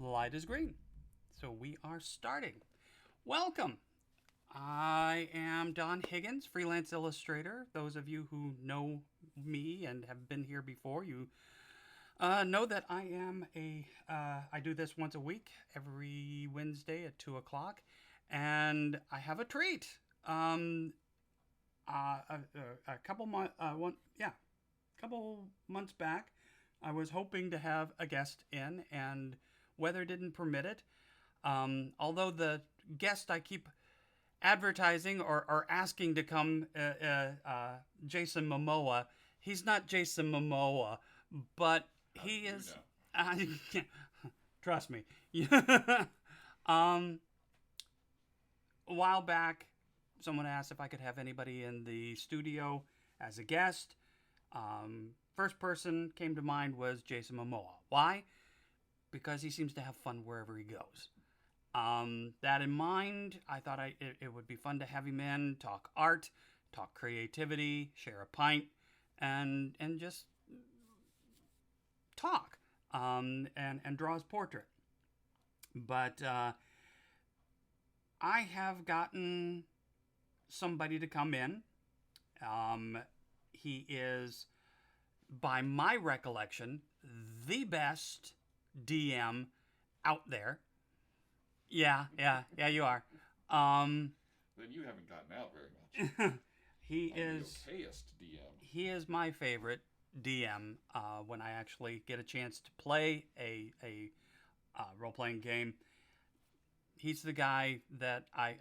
light is green. So we are starting. Welcome. I am Don Higgins, freelance illustrator. Those of you who know me and have been here before, you know that I do this once a week, every Wednesday at 2 o'clock, and I have a treat. A couple months, couple months back, I was hoping to have a guest in, and weather didn't permit it. Although the guest I keep advertising or asking to come, Jason Momoa, he's not Jason Momoa, but he is. Uh, Trust me. um, a while back, someone asked if I could have anybody in the studio as a guest. First person came to mind was Jason Momoa. Why? Because he seems to have fun wherever he goes. That in mind, I thought it would be fun to have him in, talk art, talk creativity, share a pint, and just talk, and draw his portrait. But I have gotten somebody to come in. He is, by my recollection, the best DM out there. Yeah, you are. Then you haven't gotten out very much. He I'm is the okayest DM. he is my favorite DM. When I actually get a chance to play a role playing game, he's the guy that I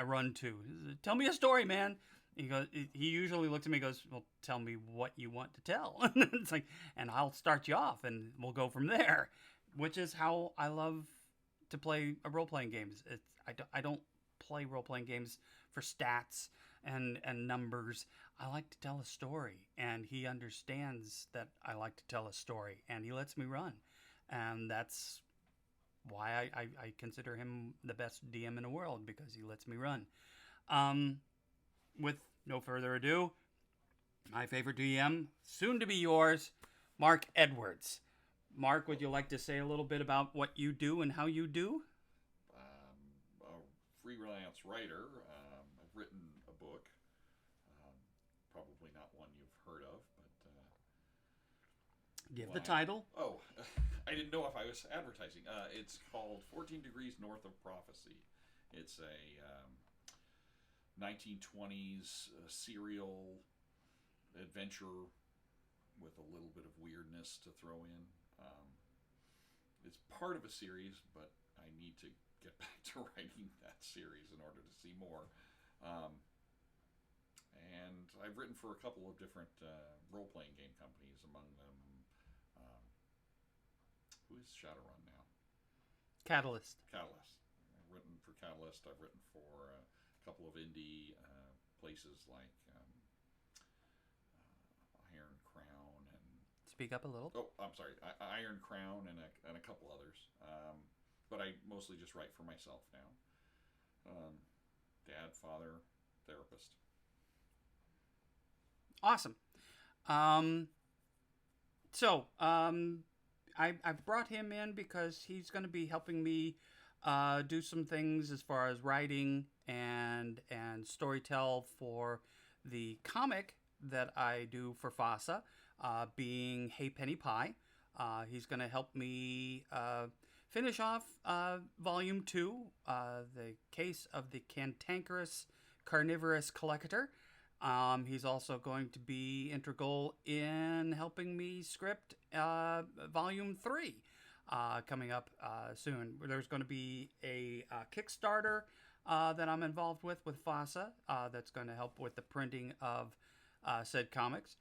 run to. Tell me a story, man. He goes. He usually looks at me and goes, "Well, tell me what you want to tell." It's like, and I'll start you off, and we'll go from there. Which is how I love to play role playing games. I don't play role playing games for stats and numbers. I like to tell a story, and he understands that I like to tell a story, and he lets me run, and that's why I consider him the best DM in the world, because he lets me run. With no further ado, my favorite DM, soon to be yours, Mark Edwards. Mark, would you like to say a little bit about what you do and how you do? A freelance writer. I've written a book. Probably not one you've heard of, but Give the title. Oh, I didn't know if I was advertising. It's called 14 Degrees North of Prophecy. It's a 1920s serial adventure with a little bit of weirdness to throw in. It's part of a series, but I need to get back to writing that series in order to see more. And I've written for a couple of different role-playing game companies, among them, who is Shadowrun now? Catalyst. Catalyst. I've written for Catalyst. I've written for a couple of indie places like Iron Crown and... Speak up a little. Oh, I'm sorry. Iron Crown and a couple others. But I mostly just write for myself now. Dad, father, therapist. Awesome. I've brought him in because he's going to be helping me do some things as far as writing and storytell for the comic that I do for FASA, being Hey Penny Pie. He's going to help me finish off Volume 2, The Case of the Cantankerous Carnivorous Collector. He's also going to be integral in helping me script Volume 3 coming up soon. There's going to be a Kickstarter that I'm involved with FASA that's going to help with the printing of said comics.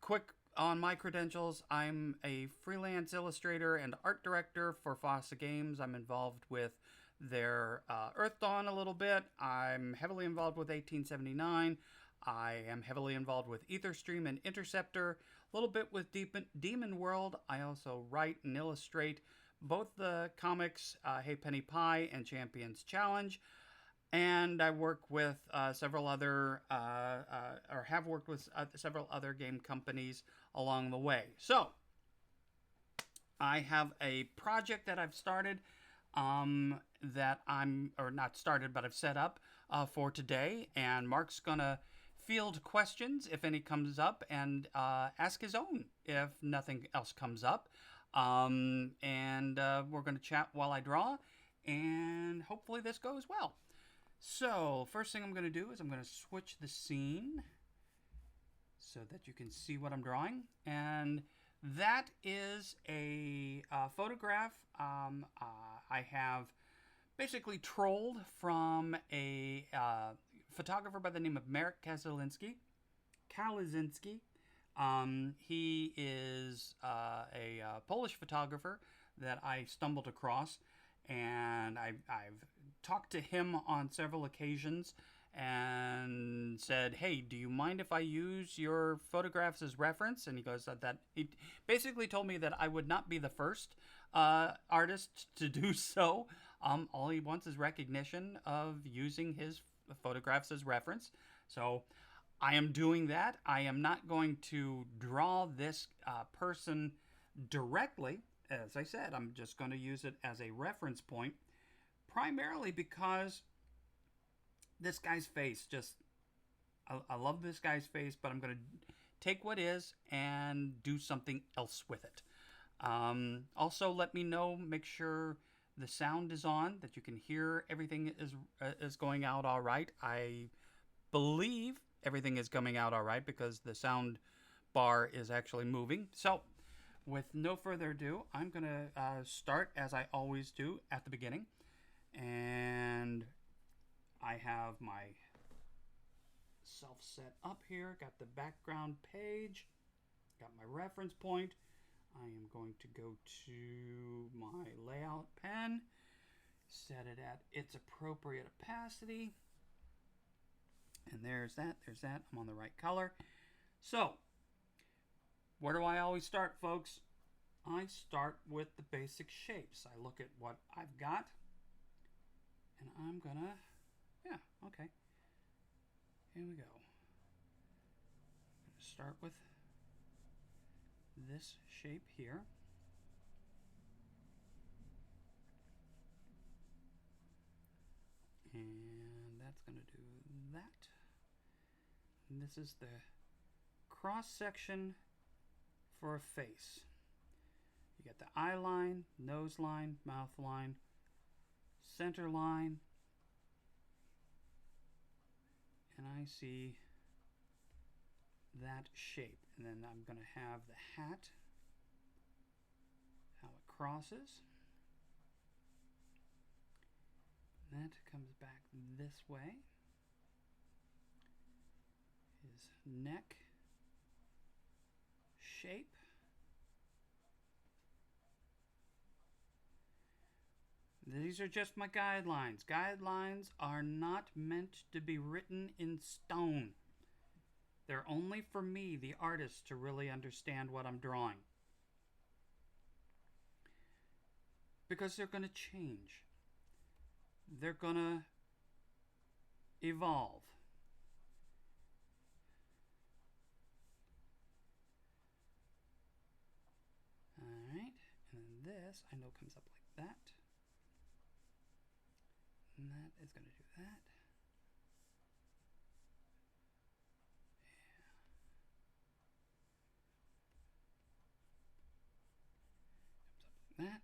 Quick on my credentials, I'm a freelance illustrator and art director for FASA Games. I'm involved with their Earth Dawn a little bit. I'm heavily involved with 1879. I am heavily involved with EtherStream and Interceptor, a little bit with Demon World. I also write and illustrate both the comics Hey Penny Pie and Champions Challenge. And I work with several other, or have worked with several other game companies along the way. So, I have a project that I've started that I'm, or not started, but I've set up for today. And Mark's going to field questions if any comes up and ask his own if nothing else comes up. And we're going to chat while I draw, and hopefully this goes well. So, first thing I'm going to do is I'm going to switch the scene so that you can see what I'm drawing. And that is a photograph I have basically trolled from a photographer by the name of Marek Kalizinski. He is a Polish photographer that I stumbled across, and I've talked to him on several occasions and said, "Hey, do you mind if I use your photographs as reference?" And he goes that he basically told me that I would not be the first artist to do so. All he wants is recognition of using his photographs as reference. So I am doing that. I am not going to draw this person directly. As I said, I'm just going to use it as a reference point, primarily because this guy's face just, I love this guy's face, but I'm going to take what is and do something else with it. Also, let me know, make sure the sound is on, that you can hear everything is going out all right. I believe everything is coming out all right because the sound bar is actually moving. So, with no further ado, I'm going to start as I always do at the beginning. And I have my self set up here, got the background page, got my reference point. I am going to go to my layout pen, set it at its appropriate opacity. And there's that, I'm on the right color. So, where do I always start, folks? I start with the basic shapes. I look at what I've got, and I'm gonna, yeah, okay. Here we go. I'm gonna start with this shape here. And that's gonna do that. And this is the cross section for a face. You get the eye line, nose line, mouth line, center line, and I see that shape. And then I'm going to have the hat, how it crosses. That comes back this way. His neck shape. These are just my guidelines. Guidelines are not meant to be written in stone. They're only for me, the artist, to really understand what I'm drawing. Because they're going to change. They're going to evolve. Alright, and then this, I know, comes up like that. And that is going to do that. Yeah. Comes up like that.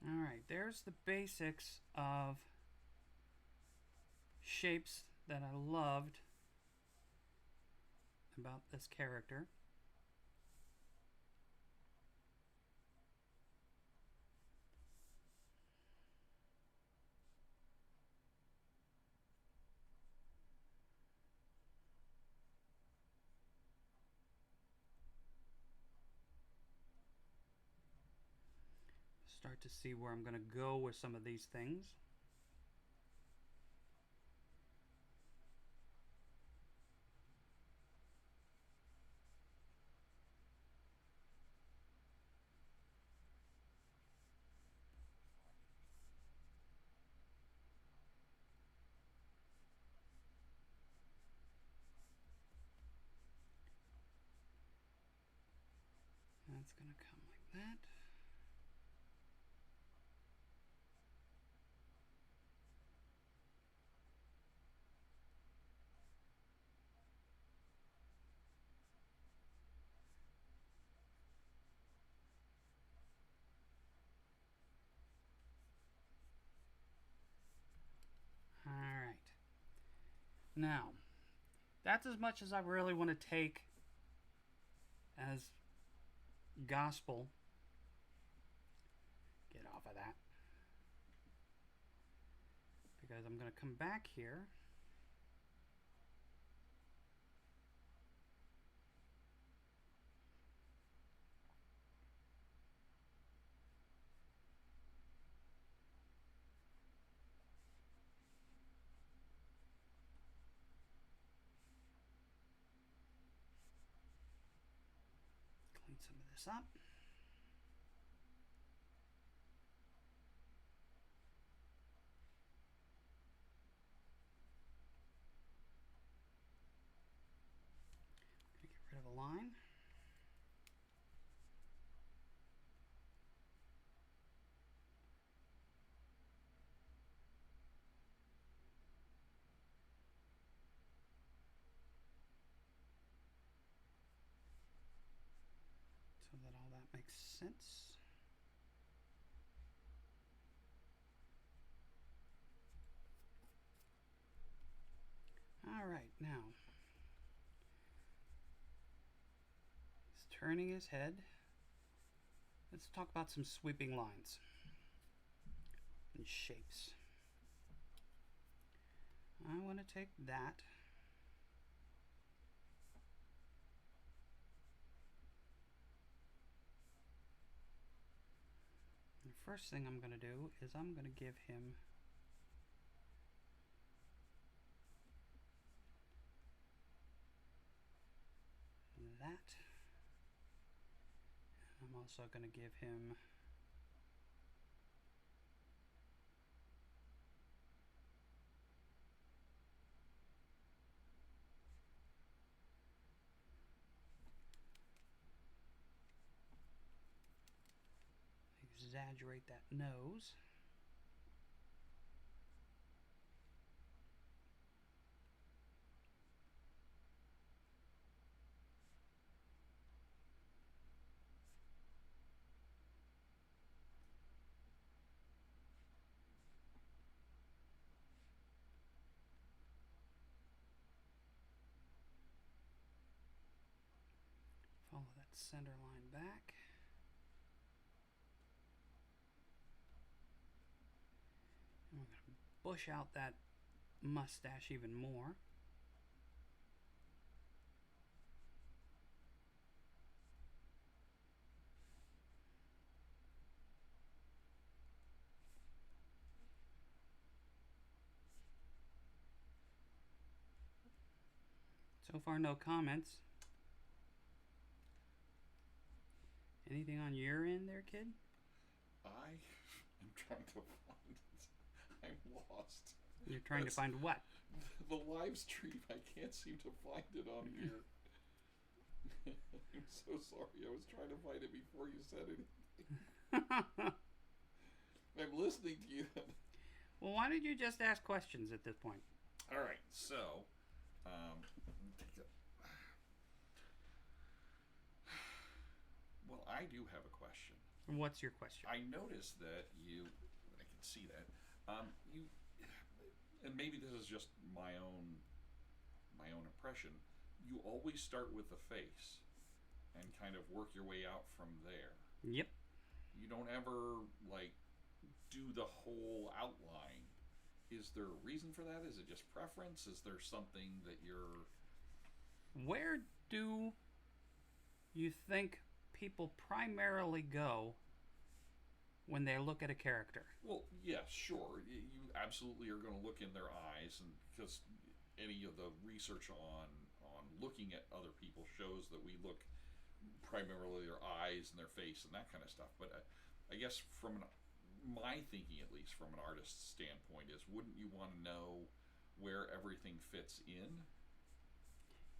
Alright, there's the basics of shapes that I loved about this character. Start to see where I'm going to go with some of these things. That's going to come like that. All right. Now, that's as much as I really want to take as gospel. Get off of that. Because I'm going to come back here. Clean some of this up. Get rid of a line. So that all that makes sense. All right, now he's turning his head. Let's talk about some sweeping lines and shapes. I want to take that the first thing I'm going to do is I'm going to give him that. I'm also going to give him exaggerate that nose. Follow that center line back. And we're going to bush out that mustache even more. So far, no comments. Anything on your end there, kid? I am trying to find it. I'm lost. You're trying to find what? The live stream. I can't seem to find it on here. I'm so sorry. I was trying to find it before you said anything. I'm listening to you. Well, why did you just ask questions at this point? All right, so well, I do have a question. What's your question? I noticed that you, I can see that, you, and maybe this is just my own impression. You always start with the face, and kind of work your way out from there. Yep. You don't ever like do the whole outline. Is there a reason for that? Is it just preference? Is there something that you're... Where do you think people primarily go when they look at a character? Well, yeah, sure. You absolutely are going to look in their eyes, and because any of the research on looking at other people shows that we look primarily their eyes and their face and that kind of stuff. But I guess from my thinking, at least from an artist's standpoint, is wouldn't you want to know where everything fits in?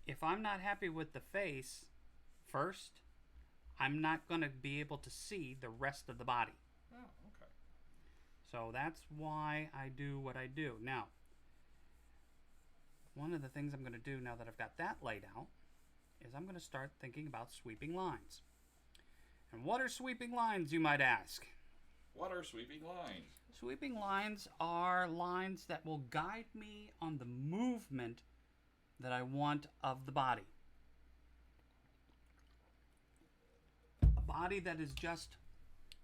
If I'm not happy with the face first, I'm not going to be able to see the rest of the body. Oh, okay. So that's why I do what I do. Now, one of the things I'm going to do now that I've got that laid out is I'm going to start thinking about sweeping lines. And what are sweeping lines, you might ask? What are sweeping lines? Sweeping lines are lines that will guide me on the movement that I want of the body. A body that is just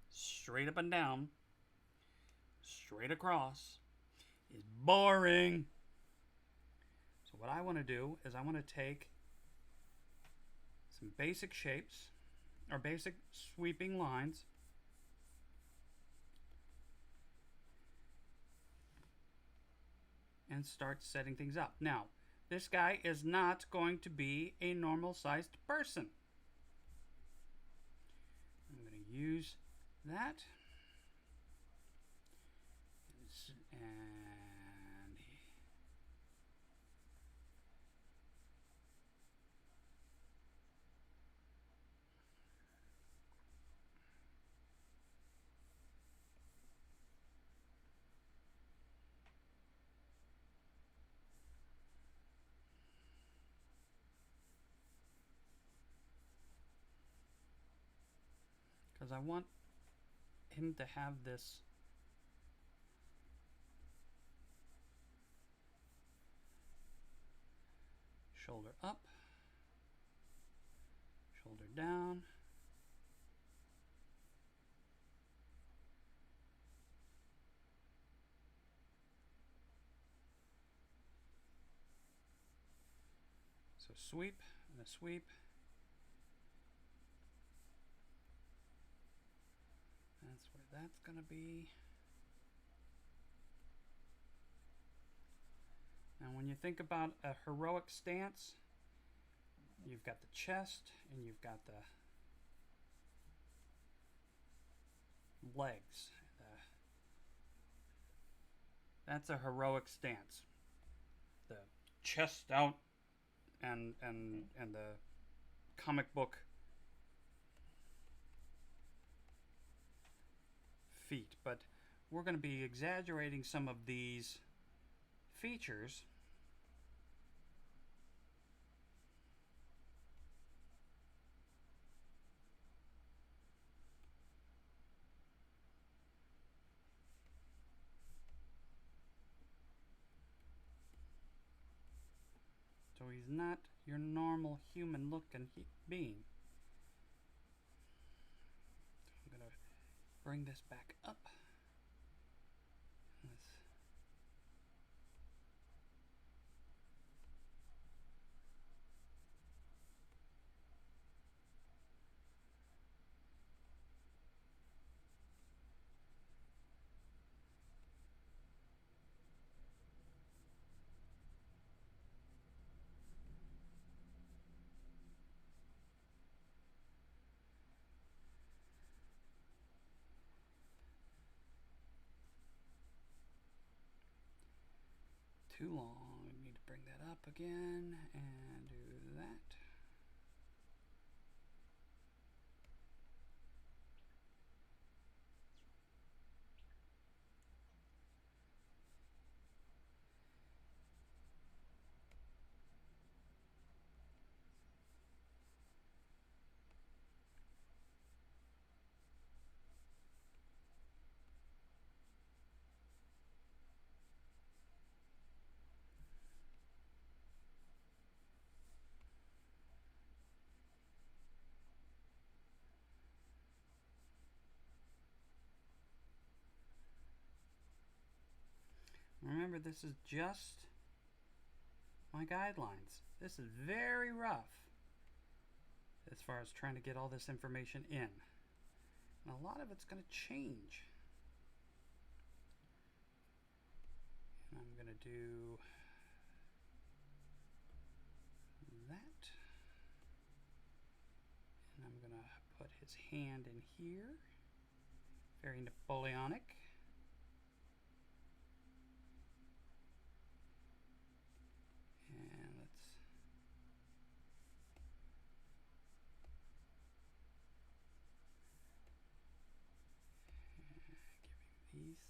straight up and down, straight across, is boring. So what I want to do is I want to take some basic shapes or basic sweeping lines and start setting things up. Now, this guy is not going to be a normal sized person. I'm going to use that. And because I want him to have this shoulder up, shoulder down, so sweep and a sweep. That's where that's going to be. Now, when you think about a heroic stance, you've got the chest and you've got the legs. That's a heroic stance. The chest out and the comic book feet. But we're going to be exaggerating some of these features so he's not your normal human looking being. So I'm going to bring this back up. Let's too long. We need to bring that up again and do that. Remember, this is just my guidelines. This is very rough as far as trying to get all this information in. And a lot of it's going to change. And I'm going to do that. And I'm going to put his hand in here. Very Napoleonic. And let's...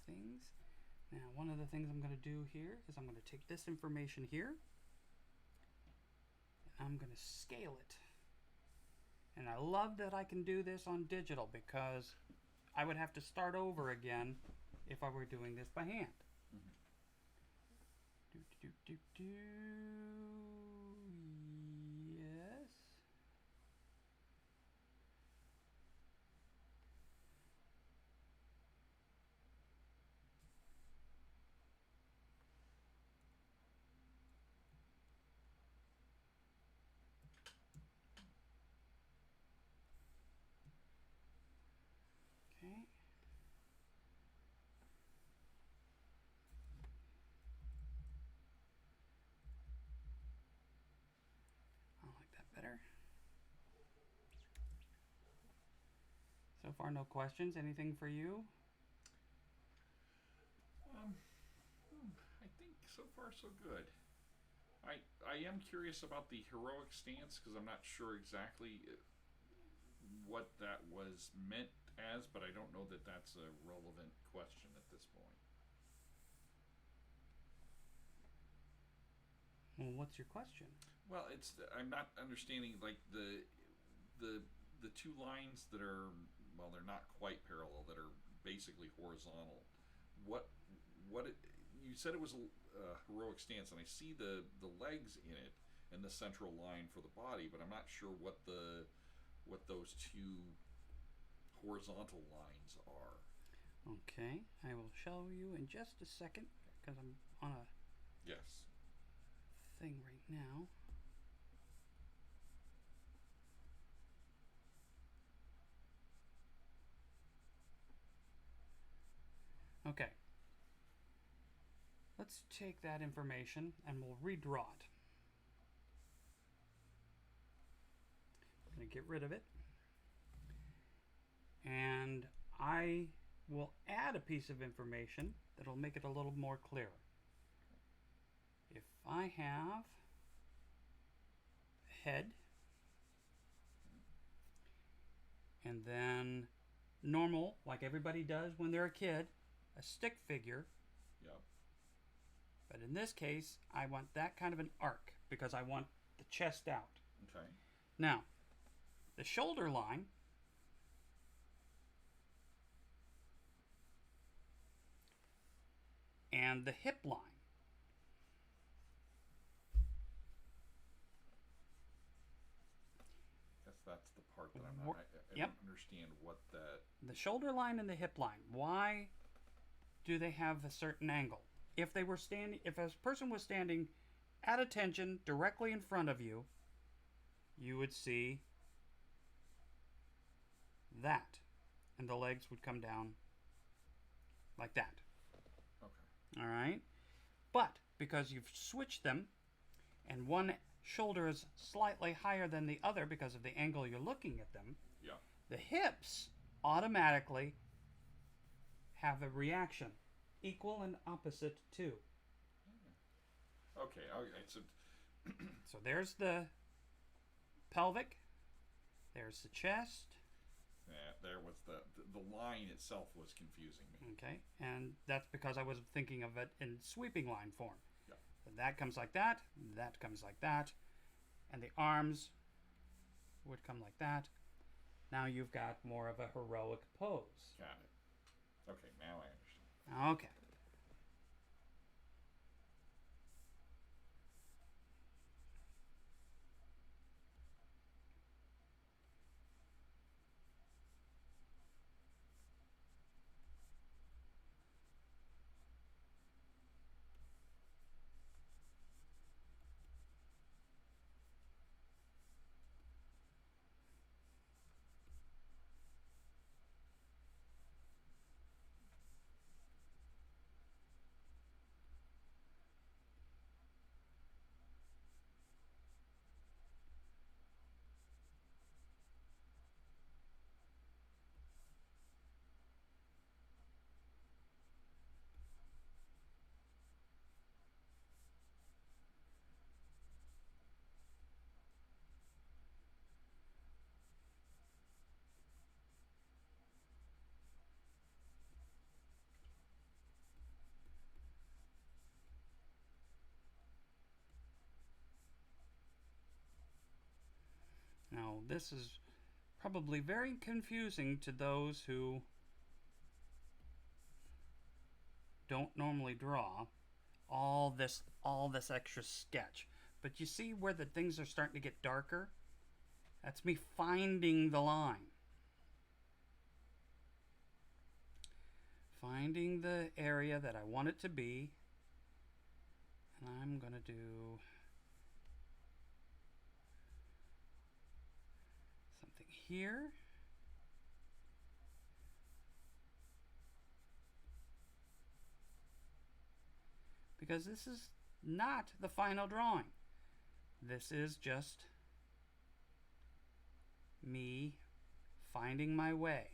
things. Now, one of the things I'm going to do here is I'm going to take this information here, and I'm going to scale it. And I love that I can do this on digital, because I would have to start over again if I were doing this by hand. Yes. Okay. I like that better. So far, no questions. Anything for you? I think so far so good. I am curious about the heroic stance, because I'm not sure exactly what that was meant as, but I don't know that that's a relevant question at this point. Well, what's your question? Well, I'm not understanding, like, the two lines that are, well, they're not quite parallel, that are basically horizontal. You said it was a heroic stance, and I see the legs in it and the central line for the body, but I'm not sure what those two horizontal lines are. Okay, I will show you in just a second, because I'm on a Yes. thing right now. Okay. Let's take that information and we'll redraw it. I'm going to get rid of it. And I will add a piece of information that'll make it a little more clear. If I have a head, and then normal, like everybody does when they're a kid, a stick figure. Yep. But in this case, I want that kind of an arc, because I want the chest out. Okay. Now, the shoulder line and the hip line. Guess that's the part that I'm not. I Yep. don't understand what that. The shoulder line and the hip line. Why do they have a certain angle? If they were standing, if a person was standing at attention directly in front of you, you would see that, and the legs would come down like that. Okay. All right? But because you've switched them, and one shoulder is slightly higher than the other because of the angle you're looking at them, Yeah. the hips automatically have a reaction, equal and opposite to. Okay. Okay. So. So there's the pelvic, there's the chest. Yeah, there was the line itself was confusing me. Okay, and that's because I was thinking of it in sweeping line form. Yeah. So that comes like that comes like that, and the arms would come like that. Now you've got more of a heroic pose. Got it. Okay, now I understand. Okay. this is probably very confusing to those who don't normally draw all this extra sketch. But you see where the things are starting to get darker? That's me finding the line. Finding the area that I want it to be. And I'm going to do something here. Because this is not the final drawing. This is just me finding my way.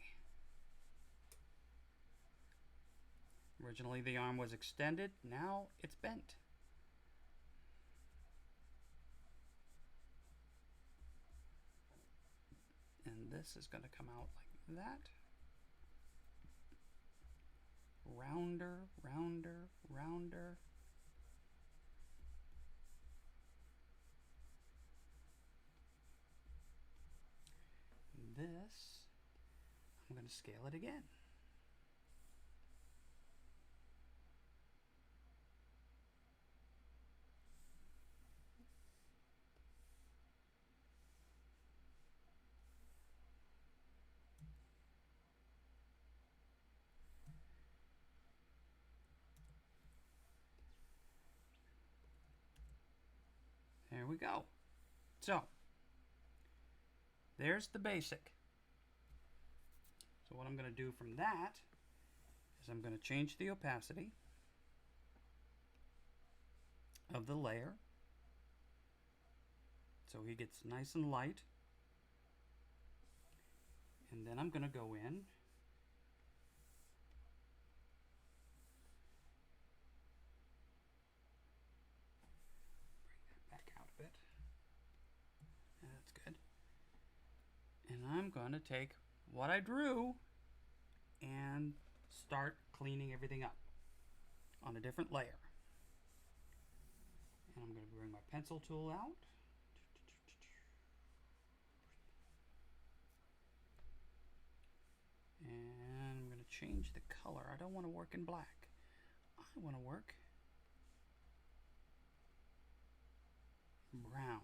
Originally the arm was extended, now it's bent. And this is going to come out like that. Rounder, rounder, rounder. This, I'm going to scale it again. There we go. So, there's the basic. So what I'm going to do from that is I'm going to change the opacity of the layer so he gets nice and light. And then I'm going to go in and I'm going to take what I drew and start cleaning everything up on a different layer. And I'm going to bring my pencil tool out. And I'm going to change the color. I don't want to work in black. I want to work in browns.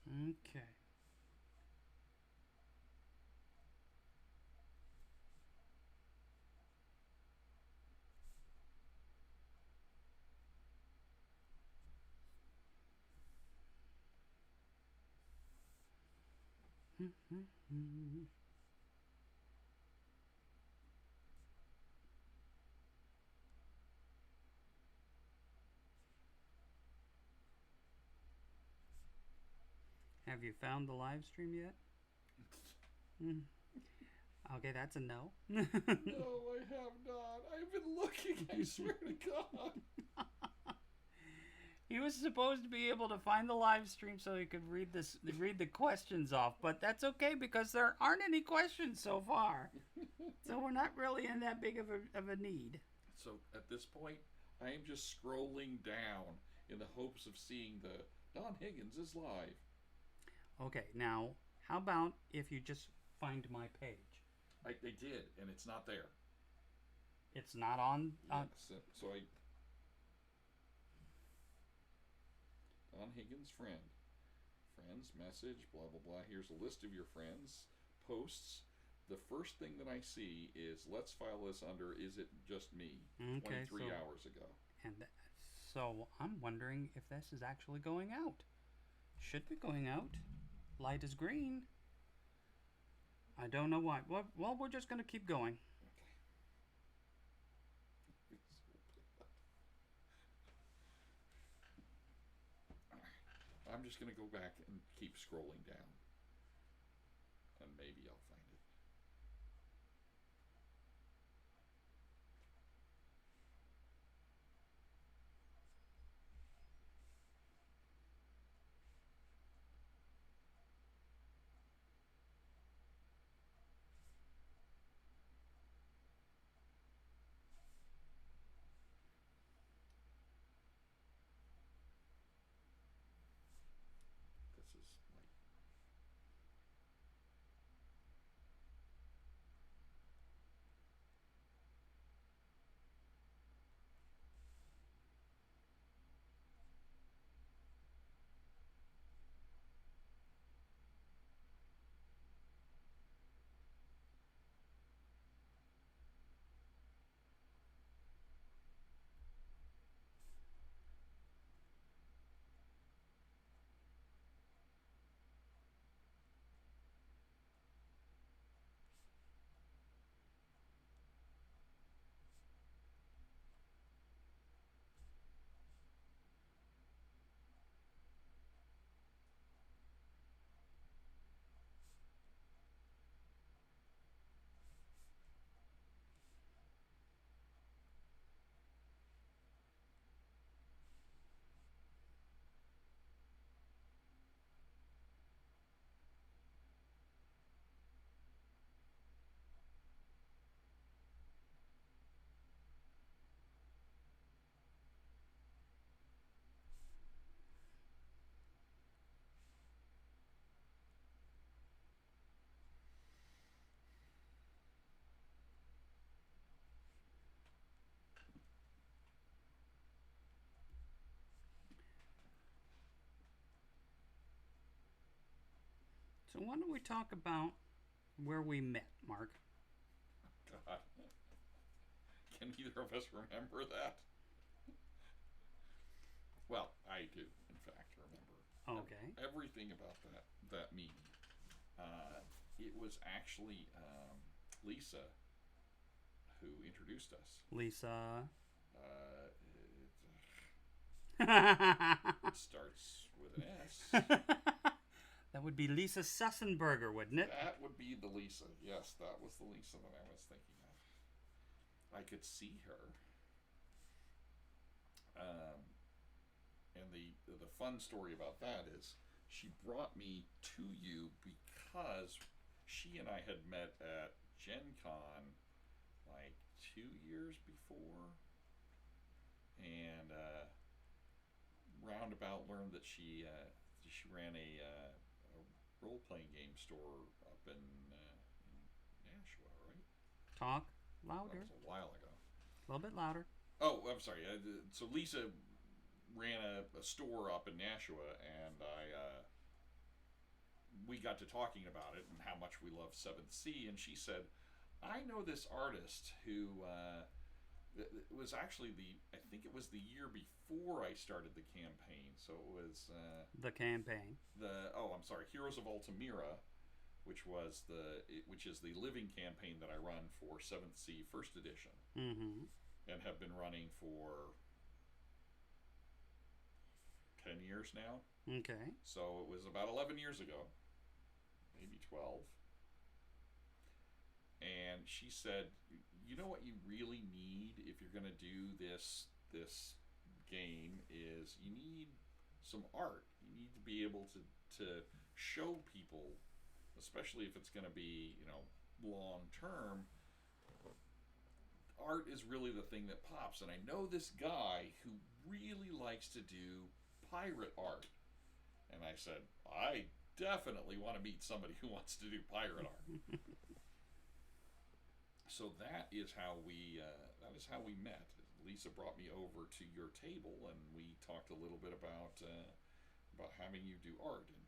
Okay. Have you found the live stream yet? Okay, that's a no. No, I have not. I've been looking, I swear to God. He was supposed to be able to find the live stream so he could read the questions off, but that's okay because there aren't any questions so far. So we're not really in that big of a need. So at this point, I am just scrolling down in the hopes of seeing the Don Higgins is live. Okay, now how about if you just find my page? I did, and it's not there. It's not on. So I. Don Higgins friend. Friends, message, blah, blah, blah. Here's a list of your friends. Posts. The first thing that I see is, let's file this under Is It Just Me? Okay, 23 hours ago. And so I'm wondering if this is actually going out. Should be going out. Light is green. I don't know why. Well, we're just going to keep going. I'm just going to go back and keep scrolling down. And maybe I'll find it. So why don't we talk about where we met, Mark? God. Can either of us remember that? Well, I do, in fact, remember. Okay. Everything about that meeting. It was actually Lisa who introduced us. Lisa. It starts with an S. That would be Lisa Sussenberger, wouldn't it? That would be the Lisa. Yes, that was the Lisa that I was thinking of. I could see her. And the fun story about that is she brought me to you because she and I had met at Gen Con like 2 years before, and roundabout learned that she ran a role playing game store up in Nashua, right? Talk That louder. was a while ago. A little bit louder. Oh, I'm sorry. So Lisa ran a store up in Nashua, and we got to talking about it and how much we love Seventh Sea, and she said, I know this artist who it was actually I think it was the year before I started the campaign, so it was the campaign. I'm sorry, Heroes of Altamira, which is the living campaign that I run for Seventh Sea First Edition, and have been running for 10 years now. Okay. So it was about 11 years ago, maybe 12. And she said, you know what you really need if you're going to do this game is you need some art. You need to be able to show people, especially if it's going to be, long term. Art is really the thing that pops. And I know this guy who really likes to do pirate art. And I said, I definitely want to meet somebody who wants to do pirate art. So that is how we met. Lisa brought me over to your table, and we talked a little bit about having you do art. And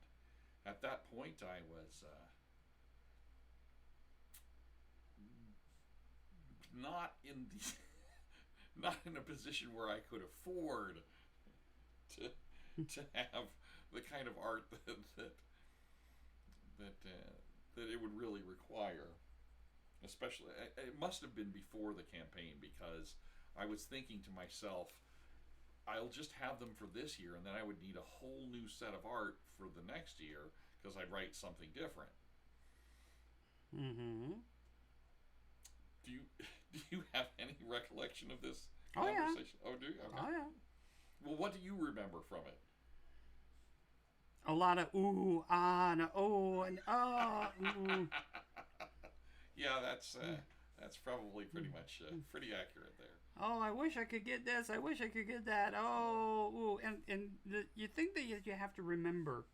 at that point, I was not in a position where I could afford to have the kind of art that it would really require. Especially, it must have been before the campaign, because I was thinking to myself, I'll just have them for this year, and then I would need a whole new set of art for the next year, because I'd write something different. Mm-hmm. Do you have any recollection of this conversation? Oh, do you? Okay. Oh, yeah. Well, what do you remember from it? A lot of ooh, ah, and oh, and ah, ooh. Yeah, that's probably pretty much pretty accurate there. Oh, I wish I could get this. I wish I could get that. Oh, ooh. And you think that you have to remember,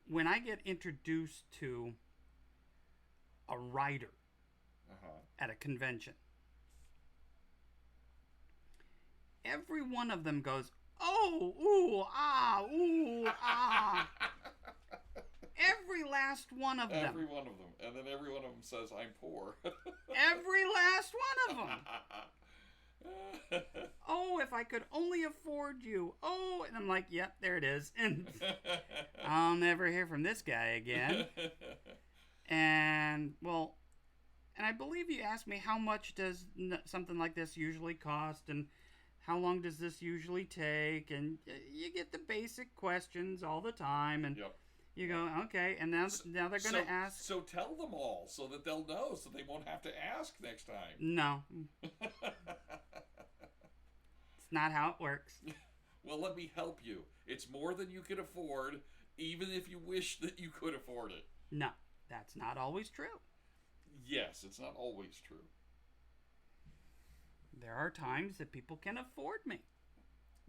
when I get introduced to a writer at a convention, every one of them goes, oh, ooh, ah. Every last one of them. Every one of them. And then every one of them says, I'm poor. Every last one of them. Oh, if I could only afford you. Oh, and I'm like, yep, there it is. And I'll never hear from this guy again. And, well, and I believe you asked me, how much does something like this usually cost? And how long does this usually take? And you get the basic questions all the time. And yep. You go, okay, and now they're going to ask. So tell them all so that they'll know, so they won't have to ask next time. No. It's not how it works. Well, let me help you. It's more than you can afford, even if you wish that you could afford it. No, that's not always true. Yes, it's not always true. There are times that people can afford me.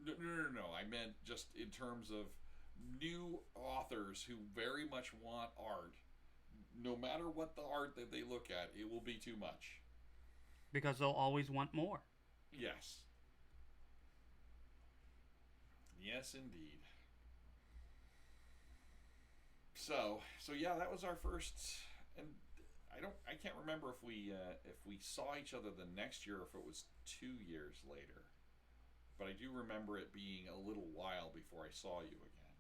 No. I meant just in terms of new authors who very much want art. No matter what the art that they look at, it will be too much. Because they'll always want more. Yes. Yes, indeed. So yeah, that was our first, and I can't remember if we saw each other the next year, or if it was 2 years later, but I do remember it being a little while before I saw you again.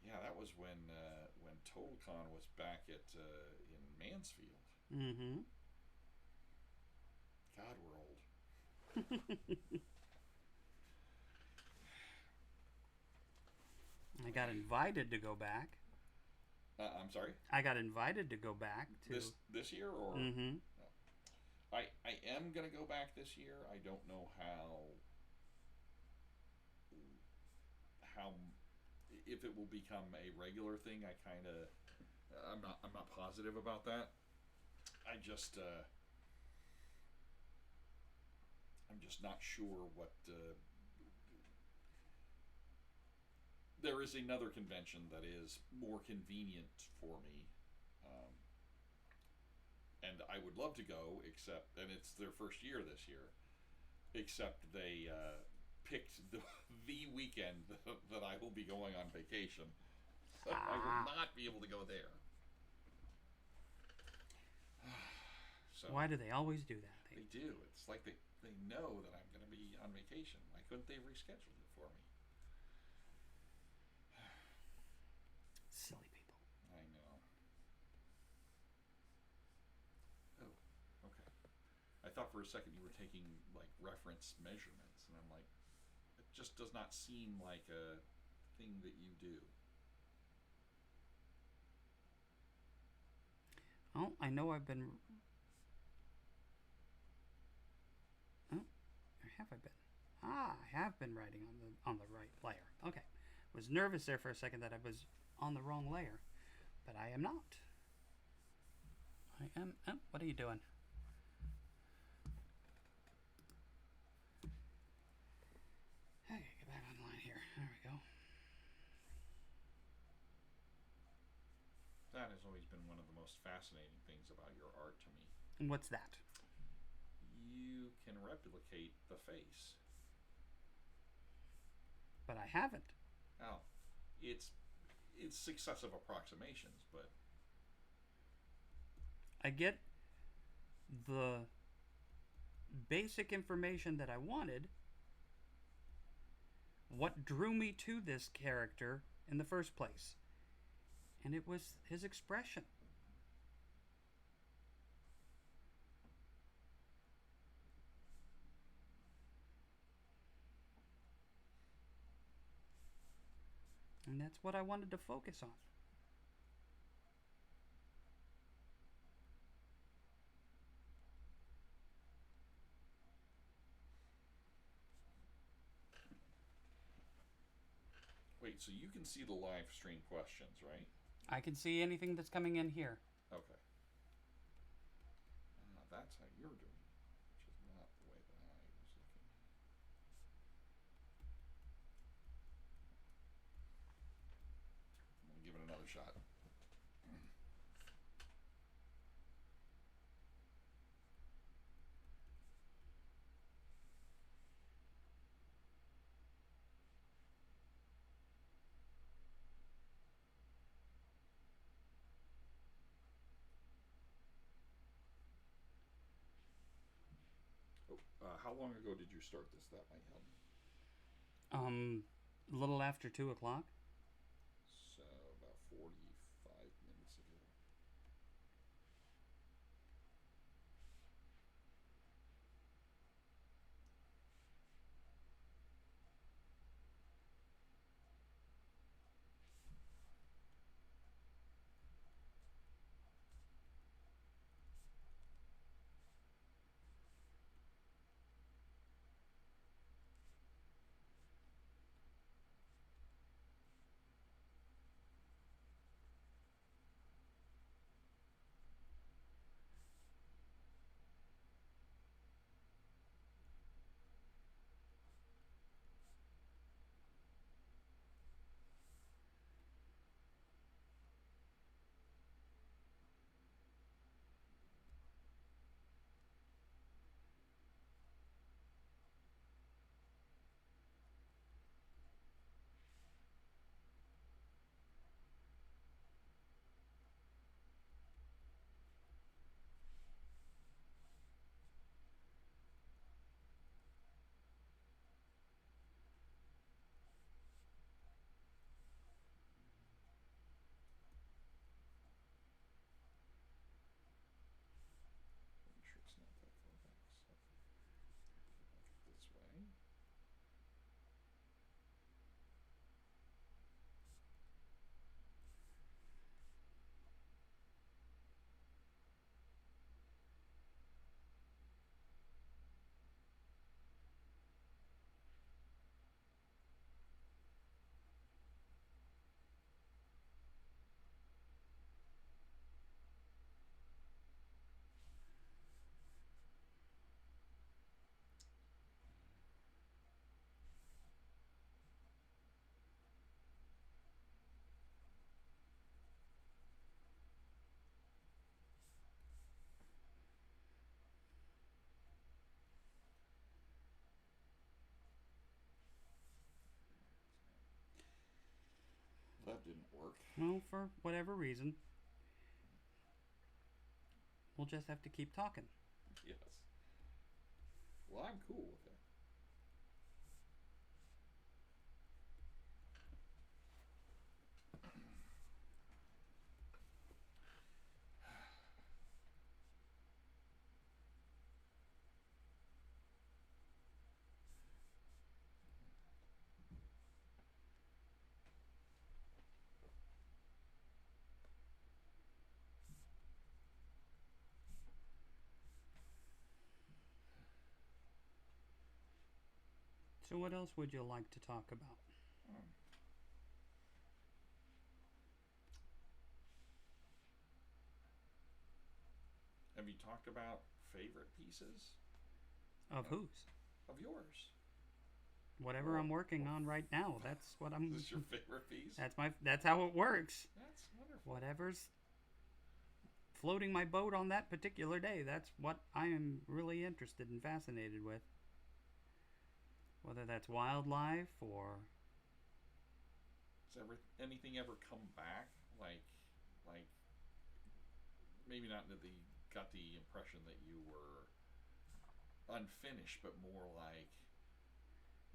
Yeah, that was when TotalCon was back at in Mansfield. Mm-hmm. God, we're old. I got invited to go back. I'm sorry. I got invited to go back to this year, or Mm-hmm. no. I am gonna go back this year. I don't know how if it will become a regular thing. I'm not positive about that. I'm just not sure what. There is another convention that is more convenient for me, um, and I would love to go. And it's their first year this year. Except they picked the weekend that I will be going on vacation, so I will not be able to go there. So Why do they always do that? they do. It's like they know that I'm going to be on vacation. Why couldn't they reschedule it for me? Silly people. I know. Oh, okay. I thought for a second you were taking like reference measurements, and I'm like, it just does not seem like a thing that you do. Oh, I know I've been. Oh, or have I been? I have been writing on the right layer. Okay, was nervous there for a second that I was on the wrong layer, but I am not. I am. Oh, what are you doing? Okay, get back online here. There we go. That has always been one of the most fascinating things about your art to me. And what's that? You can replicate the face. But I haven't. Now, it's successive approximations, but I get the basic information that I wanted. What drew me to this character in the first place? And it was his expression. And that's what I wanted to focus on. wait, so you can see the live stream questions, right? I can see anything that's coming in here. Okay. That's how you're doing it, which is not the way that I was looking. I'm gonna give it another shot. How long ago did you start this? That might help. A little after 2 o'clock. So about 45 minutes ago. didn't work. Well, for whatever reason, we'll just have to keep talking. Yes. Well, I'm cool with it. So what else would you like to talk about? Have you talked about favorite pieces? Of whose? Of yours. Whatever I'm working on right now. That's what I'm. Is this your favorite piece? That's how it works. That's wonderful. Whatever's floating my boat on that particular day, that's what I am really interested and fascinated with. Whether that's wildlife or Has anything ever come back? Like maybe not that got the impression that you were unfinished, but more like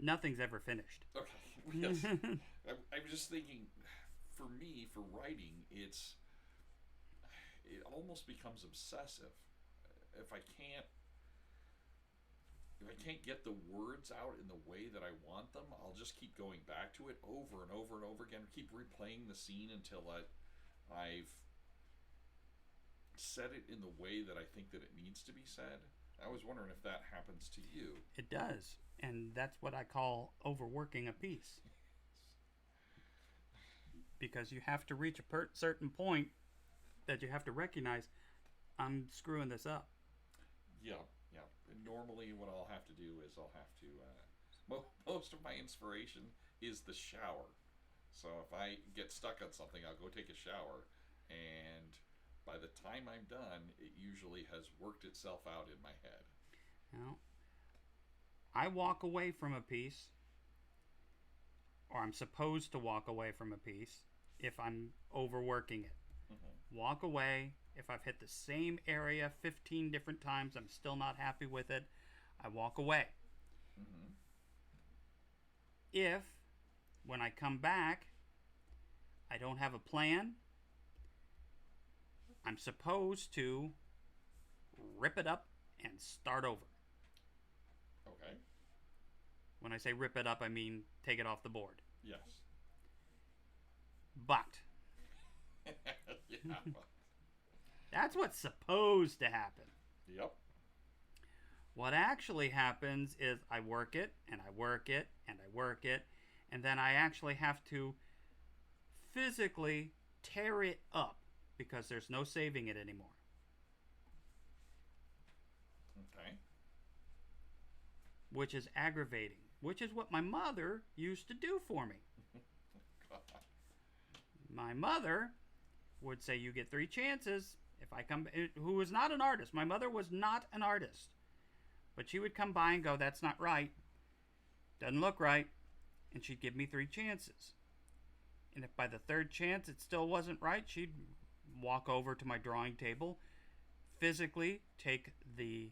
nothing's ever finished. Okay. Yes. I'm just thinking, for me, for writing, it almost becomes obsessive. If I can't get the words out in the way that I want them, I'll just keep going back to it over and over and over again. Keep replaying the scene until I've said it in the way that I think that it needs to be said. I was wondering if that happens to you. It does, and that's what I call overworking a piece. Because you have to reach a certain point that you have to recognize, I'm screwing this up. Yeah. And normally what I'll have to do is I'll have to... most of my inspiration is the shower. So if I get stuck on something, I'll go take a shower, and by the time I'm done, it usually has worked itself out in my head. Now, I walk away from a piece, or I'm supposed to walk away from a piece if I'm overworking it. Mm-hmm. Walk away. If I've hit the same area 15 different times, I'm still not happy with it, I walk away. Mm-hmm. If, when I come back, I don't have a plan, I'm supposed to rip it up and start over. Okay. When I say rip it up, I mean take it off the board. Yes. But Yeah. that's what's supposed to happen. Yep. What actually happens is I work it, and I work it, and I work it, and then I actually have to physically tear it up because there's no saving it anymore. Okay. Which is aggravating. Which is what my mother used to do for me. My mother would say, you get 3 chances. If I come, who was not an artist. My mother was not an artist. But she would come by and go, that's not right. Doesn't look right. And she'd give me 3 chances. And if by the 3rd chance it still wasn't right, she'd walk over to my drawing table, physically take the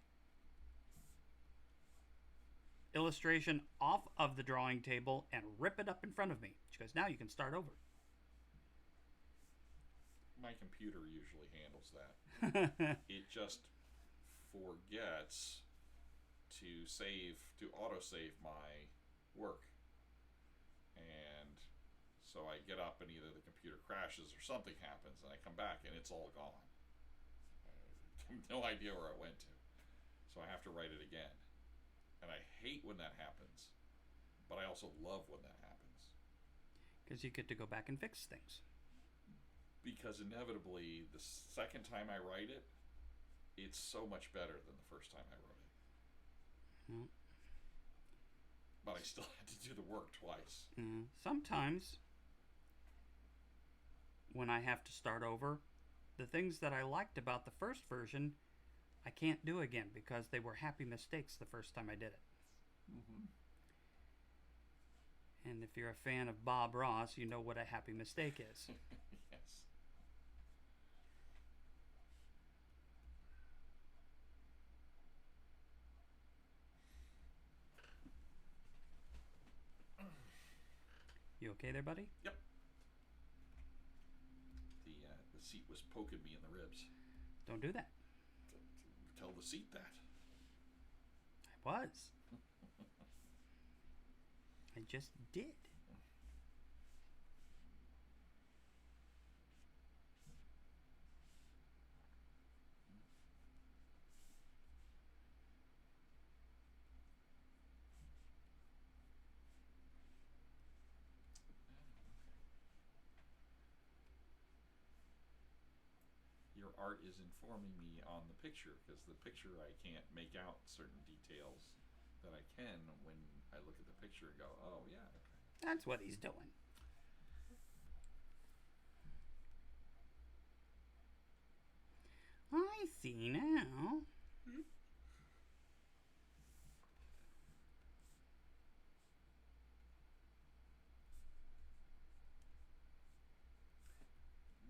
illustration off of the drawing table and rip it up in front of me. She goes, now you can start over. My computer usually handles that. It just forgets to autosave my work. And so I get up and either the computer crashes or something happens, and I come back and it's all gone. I have no idea where it went to. So I have to write it again. And I hate when that happens, but I also love when that happens. Because you get to go back and fix things. Because inevitably, the second time I write it, it's so much better than the first time I wrote it. Well, but I still had to do the work twice. Sometimes, when I have to start over, the things that I liked about the first version, I can't do again because they were happy mistakes the first time I did it. Mm-hmm. And if you're a fan of Bob Ross, you know what a happy mistake is. Yes. You okay there, buddy? Yep. The seat was poking me in the ribs. Don't do that. Tell the seat that. I was. I just did. Your art is informing me on the picture, because the picture I can't make out certain details that I can when I look at the picture and go, oh yeah, okay. That's what he's doing. I see now.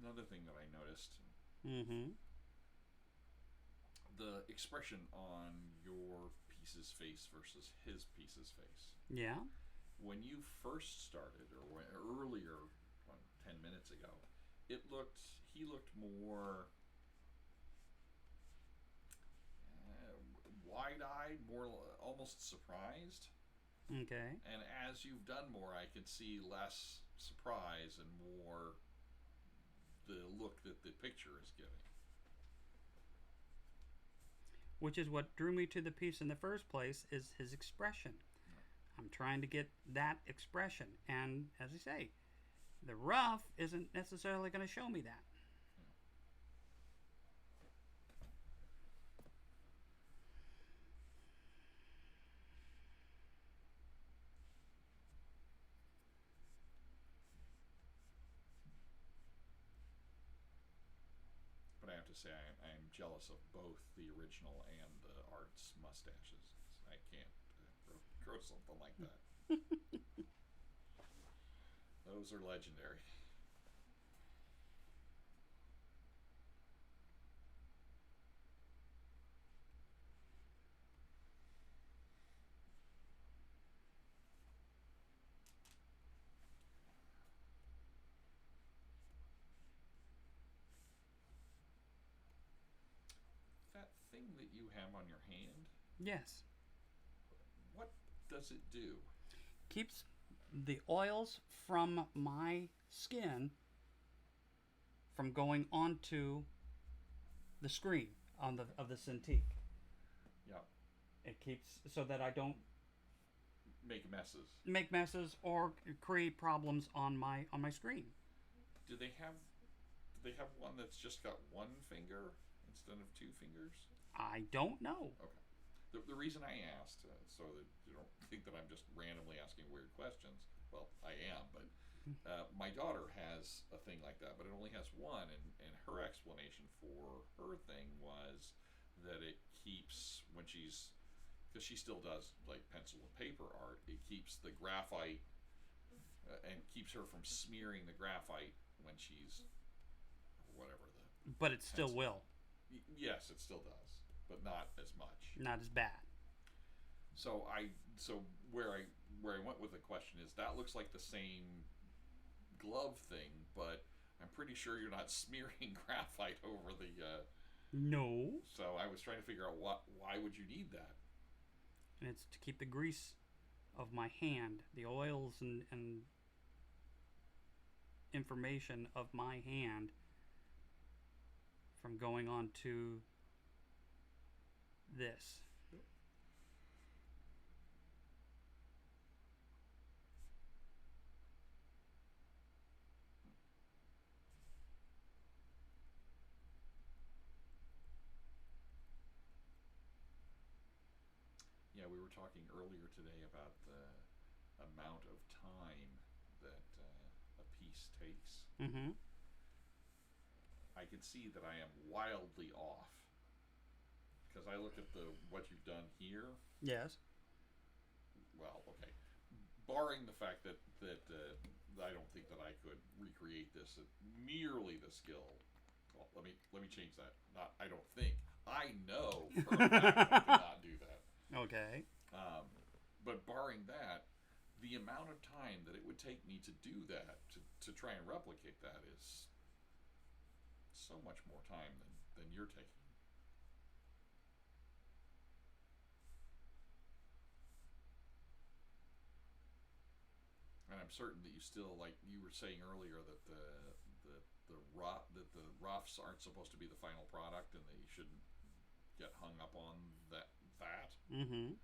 Another thing that I noticed, Mm-hmm. the expression on your piece's face versus his piece's face. Yeah. When you first started, or earlier, 10 minutes ago, he looked more wide-eyed, more almost surprised. Okay. And as you've done more, I can see less surprise and more the look that the picture is giving. Which is what drew me to the piece in the first place, is his expression. I'm trying to get that expression. And as I say, the rough isn't necessarily going to show me that. But I have to say, I'm jealous of both the original and the art's mustaches. I can't grow something like that. Those are legendary. That thing that you have on your hand, Yes. what does it do? Keeps the oils from my skin from going onto the screen of the Cintiq. Yeah, It keeps so that I don't make messes. make messes or create problems on my screen. Do they have one that's just got one finger instead of two fingers? I don't know. Okay. The reason I asked, so that you don't think that I'm just randomly asking weird questions. Well, I am, but my daughter has a thing like that, but it only has one, and her explanation for her thing was that it keeps, when she's, because she still does like pencil and paper art, it keeps the graphite and keeps her from smearing the graphite when she's, whatever the. But it still will. Yes, it still does, but not as much. Not as bad. So where I went with the question is, that looks like the same glove thing, but I'm pretty sure you're not smearing graphite over the. No. So I was trying to figure out why would you need that? And it's to keep the grease of my hand, the oils and information of my hand from going on to this. Yeah, we were talking earlier today about the amount of time that a piece takes. Mm-hmm. I can see that I am wildly off, because I look at what you've done here. Yes. Well, okay, barring the fact that I don't think that I could recreate this at nearly the skill. Well, let me change that. Not I don't think. I know for a fact I cannot do that. Okay. But barring that, the amount of time that it would take me to do that, to try and replicate that, is so much more time than you're taking. And I'm certain that you still, like you were saying earlier, that the roughs aren't supposed to be the final product, and that you shouldn't get hung up on that. Mm-hmm.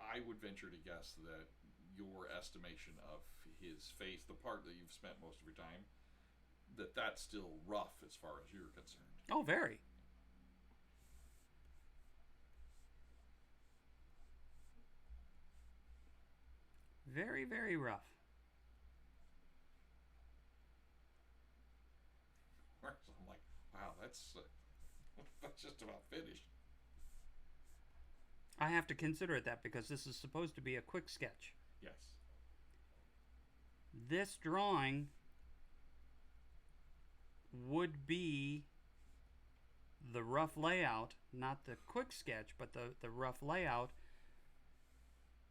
I would venture to guess that your estimation of his face, the part that you've spent most of your time, that's still rough as far as you're concerned. Oh, very. Very, very rough. I'm like, wow, that's just about finished. I have to consider it that because this is supposed to be a quick sketch. Yes. This drawing would be the rough layout, not the quick sketch, but the rough layout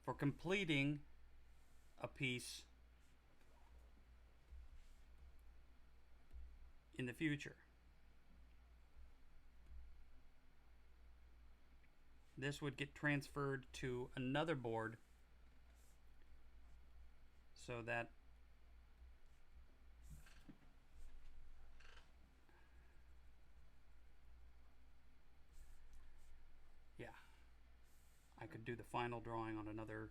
for completing a piece in the future. This would get transferred to another board so that I could do the final drawing on another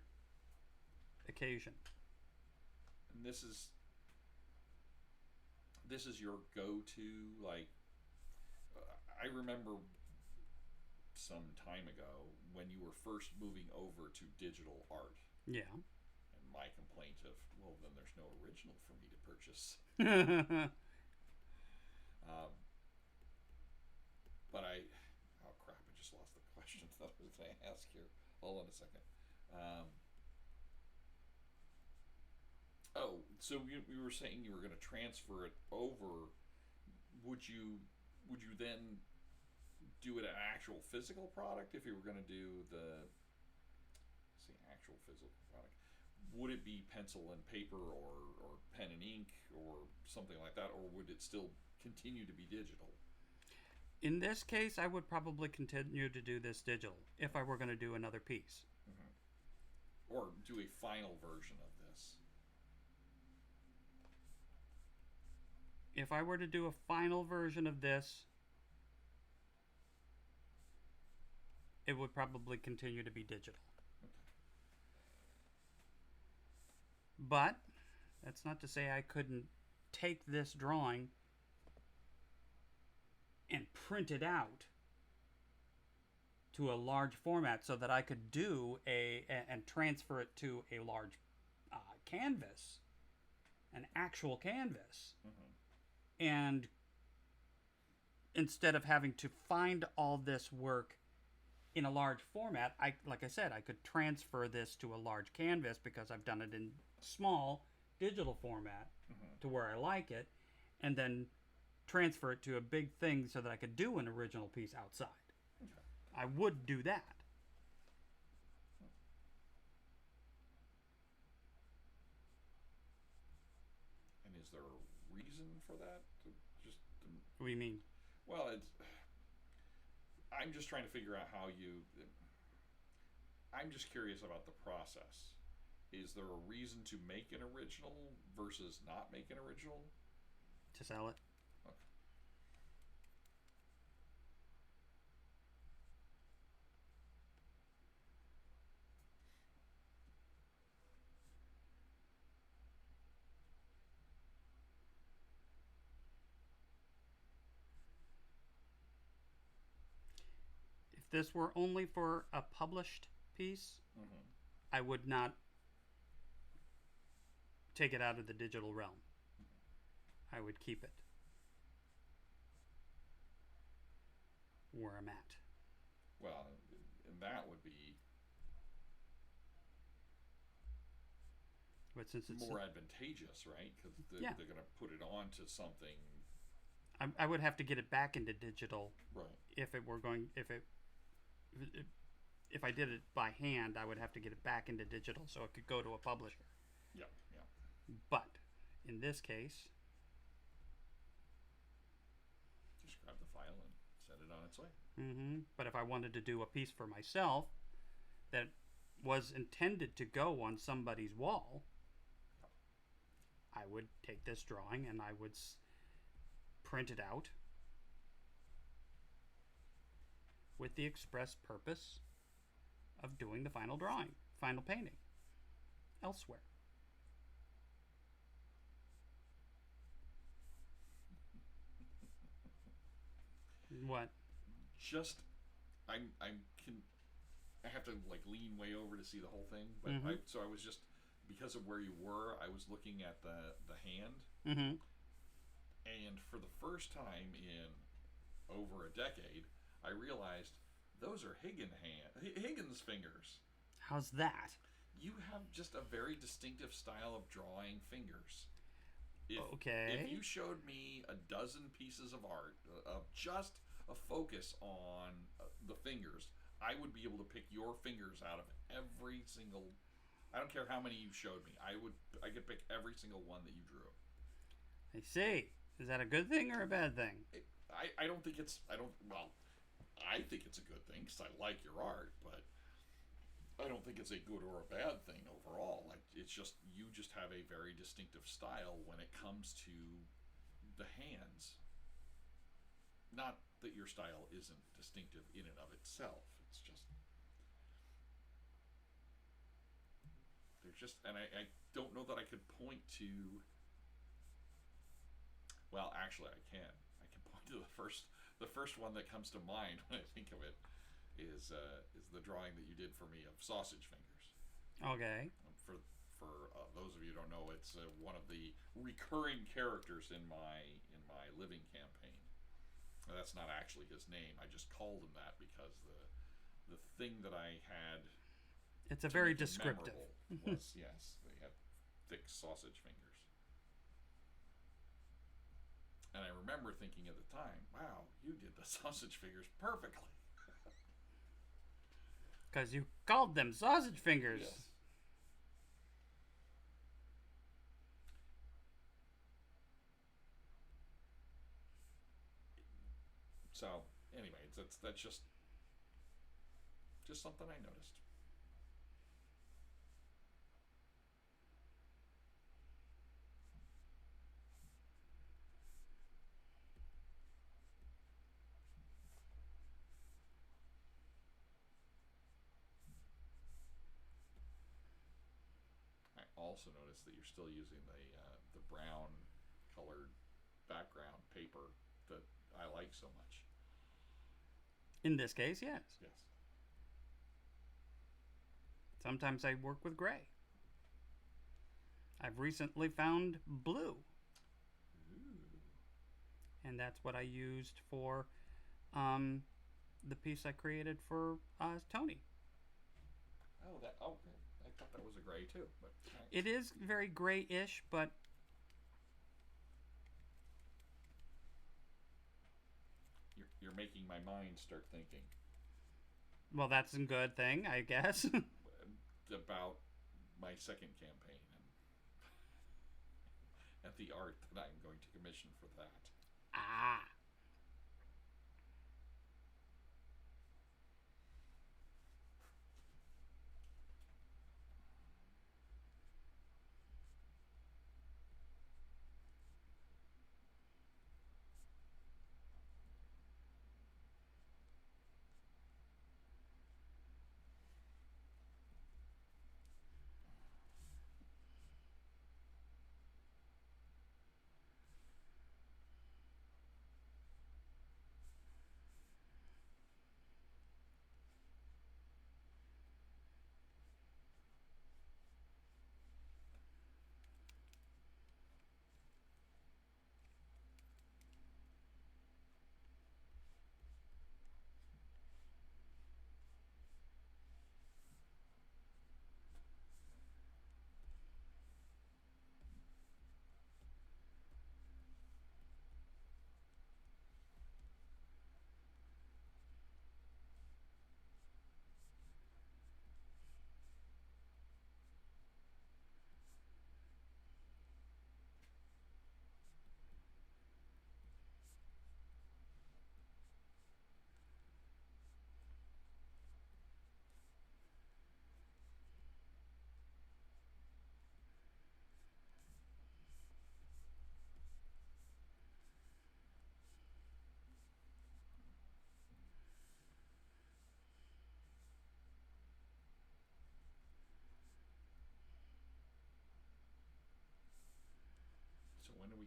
occasion. And this is your go-to, like, I remember some time ago when you were first moving over to digital art. Yeah. And my complaint of, well, then there's no original for me to purchase. But oh crap, I just lost the question that I was going to ask here. Hold on a second. So you were saying you were going to transfer it over. Would you then do it an actual physical product if you were going to do the actual physical product? Would it be pencil and paper or pen and ink or something like that, or would it still continue to be digital? In this case, I would probably continue to do this digital if I were going to do another piece. Mm-hmm. Or do a final version of this. If I were to do a final version of this, it would probably continue to be digital. Okay. But that's not to say I couldn't take this drawing and print it out to a large format so that I could do and transfer it to a large canvas, an actual canvas. Mm-hmm. And instead of having to find all this work in a large format, like I said, I could transfer this to a large canvas because I've done it in small digital format to where I like it, and then transfer it to a big thing so that I could do an original piece outside. Okay. I would do that. And is there a reason for that? What do you mean? Well, I'm just trying to figure out how you. I'm just curious about the process. Is there a reason to make an original versus not make an original? To sell it. Okay. If this were only for a published piece, I would not take it out of the digital realm. I would keep it where I'm at. Well, and that would be But since it's more advantageous, right? Because yeah, they're going to put it onto something. I would have to get it back into digital Right. if it were going if I did it by hand, I would have to get it back into digital so it could go to a publisher. Yeah, yeah. But in this case, Just grab the file and send it on its way. but if I wanted to do a piece for myself that was intended to go on somebody's wall, I would take this drawing and I would print it out with the express purpose of doing the final drawing, final painting elsewhere. What? Just, I have to like lean way over to see the whole thing, but so I was just, because of where you were, I was looking at the hand, and for the first time in over a decade, I realized those are Higgins fingers. How's that? You have just a very distinctive style of drawing fingers. Okay. If you showed me a dozen pieces of art of just a focus on the fingers, I would be able to pick your fingers out of every single. I don't care how many you showed me. I could pick every single one that you drew. I see. Is that a good thing or a bad thing? I don't think it's. Well, I think it's a good thing because I like your art, but I don't think it's a good or a bad thing overall. Like, it's just, you just have a very distinctive style when it comes to the hands. Not that your style isn't distinctive in and of itself. It's just, there's just, and I don't know that I could point to. Well, actually, I can. I can point to the first one that comes to mind when I think of it is the drawing that you did for me of sausage fingers. Okay. For those of you who don't know, it's one of the recurring characters in my living campaign. Now, that's not actually his name. I just called him that because the thing that I had. It's a very descriptive. Was yes, they had thick sausage fingers. And I remember thinking at the time, wow, you did the sausage fingers perfectly. Because you called them sausage fingers. Yes. So, anyway, that's just something I noticed. I also noticed that you're still using the brown colored background paper that I like so much. In this case, yes. Yes. Sometimes I work with gray. I've recently found blue. Ooh. And that's what I used for the piece I created for Tony. Oh, okay. I thought that was a gray too, but right. It is very grayish, but you're making my mind start thinking. Well, that's a good thing, I guess. About my second campaign and the art that I'm going to commission for that. Ah.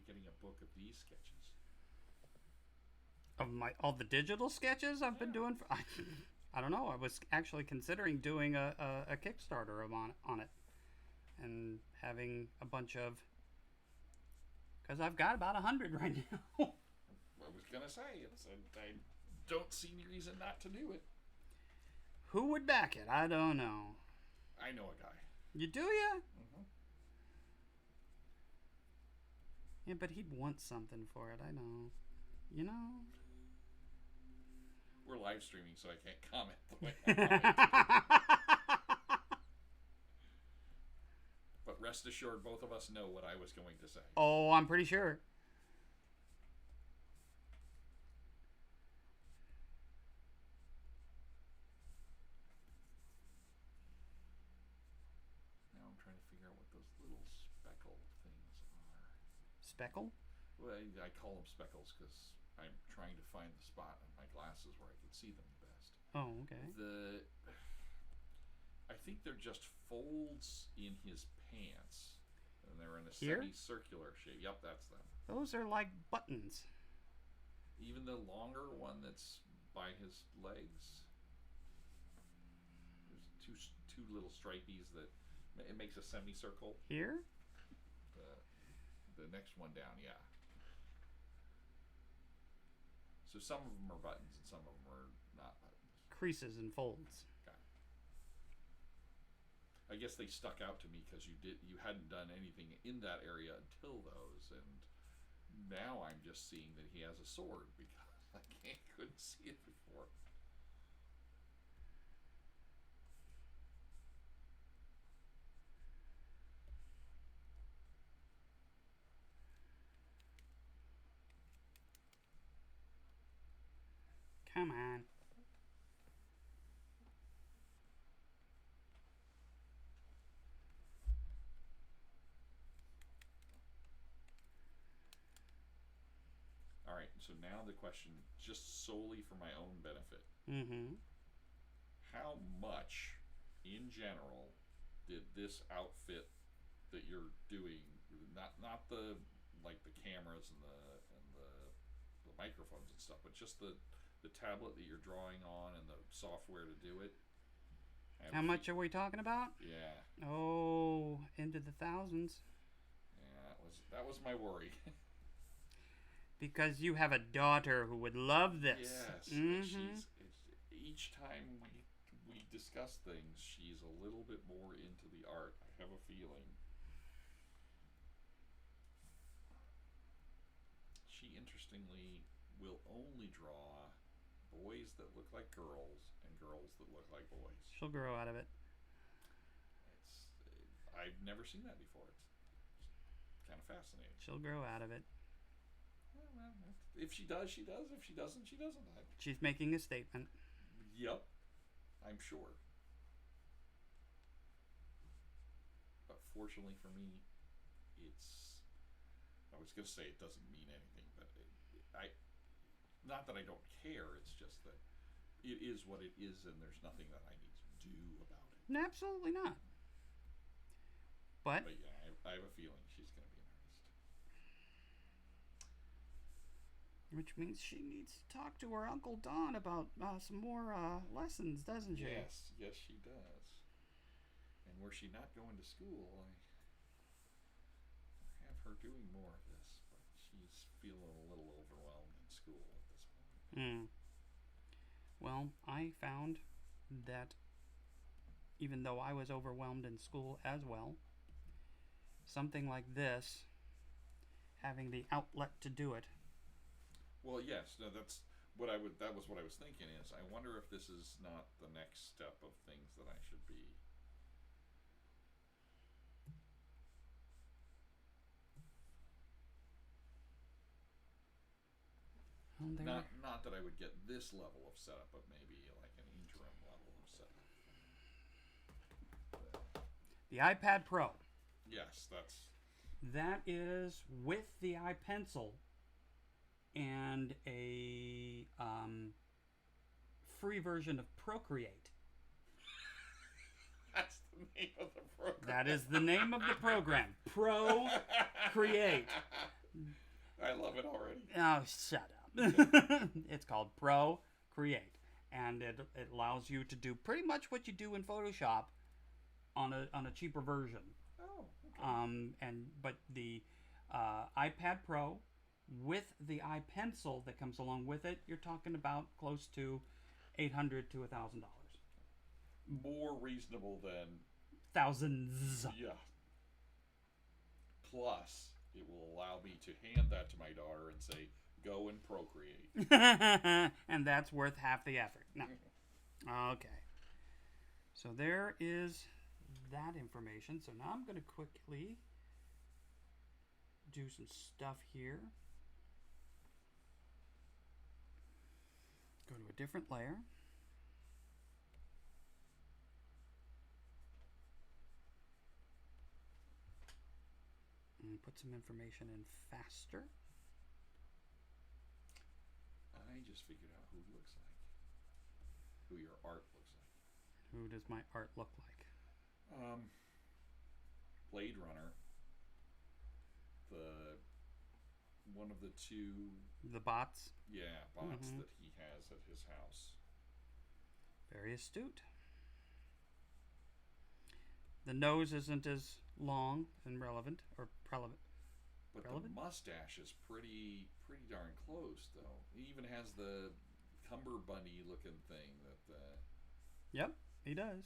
getting a book of these sketches. Of all the digital sketches I've been doing for, I don't know. I was actually considering doing a Kickstarter on it and having a bunch of, because I've got about 100 right now. I was gonna say I don't see any reason not to do it. Who would back it? I don't know. I know a guy. You do, ya? Mm-hmm. Yeah, but he'd want something for it. I know. You know. We're live streaming, so I can't comment the way I want. But rest assured, both of us know what I was going to say. Oh, I'm pretty sure. Now I'm trying to figure out what those little speckle things are. Speckle? Well, I call them speckles because I'm trying to find the spot on my glasses where I can see them the best. Oh, okay. I think they're just folds in his pants, and they're in a Here? semicircular shape. Yep, that's them. Those are like buttons. Even the longer one that's by his legs, there's two little stripies that it makes a semicircle. Here? The next one down, yeah. So some of them are buttons and some of them are not buttons. Creases and folds. Okay. I guess they stuck out to me because you hadn't done anything in that area until those, and now I'm just seeing that he has a sword because I couldn't see it before. Come on. All right, so now the question, just solely for my own benefit. Mm-hmm. How much, in general, did this outfit that you're doing, not the like the cameras and the microphones and stuff, but just the tablet that you're drawing on and the software to do it? How much are we talking about? Yeah. Oh, into the thousands. Yeah, that was my worry. Because you have a daughter who would love this. Yes. Mm-hmm. Each time we discuss things, she's a little bit more into the art. I have a feeling. She interestingly will only draw boys that look like girls and girls that look like boys. She'll grow out of it. I've never seen that before. It's kind of fascinating. She'll grow out of it. Well, if she does, she does. If she doesn't, she doesn't. She's making a statement. Yep, I'm sure. But fortunately for me, I was going to say it doesn't mean anything, but not that I don't care, it's just that it is what it is and there's nothing that I need to do about it. Absolutely not. But yeah, I have a feeling she's going to be an artist. Which means she needs to talk to her Uncle Don about some more lessons, doesn't she? Yes, she does. And were she not going to school, I have her doing more of this, but she's feeling a little overwhelmed in school at this point. Well, I found that even though I was overwhelmed in school as well, something like this, having the outlet to do it. Well, yes, no, that was what I was thinking is, I wonder if this is not the next step of things that I should be. Not that I would get this level of setup, but maybe like an interim level of setup. The iPad Pro. Yes, that is with the iPencil and a free version of Procreate. That's the name of the program. That is the name of the program. Procreate. I love it already. Oh, shut up. It's called Procreate, and it allows you to do pretty much what you do in Photoshop on a cheaper version. Oh, okay. But the iPad Pro with the iPencil that comes along with it, you're talking about close to $800 to $1,000. More reasonable than Thousands. yeah. Plus, it will allow me to hand that to my daughter and say, "Go and procreate." And that's worth half the effort. No. Okay. So there is that information. So now I'm going to quickly do some stuff here. Go to a different layer. And put some information in faster. I just figured out who it looks like. Who your art looks like. Who does my art look like? Blade Runner. The one of the two. The bots. Yeah, bots that he has at his house. Very astute. The nose isn't as long and relevant or relevant. But relevant? The mustache is pretty darn close, though. He even has the Cumber Bunny looking thing that. Yep, he does.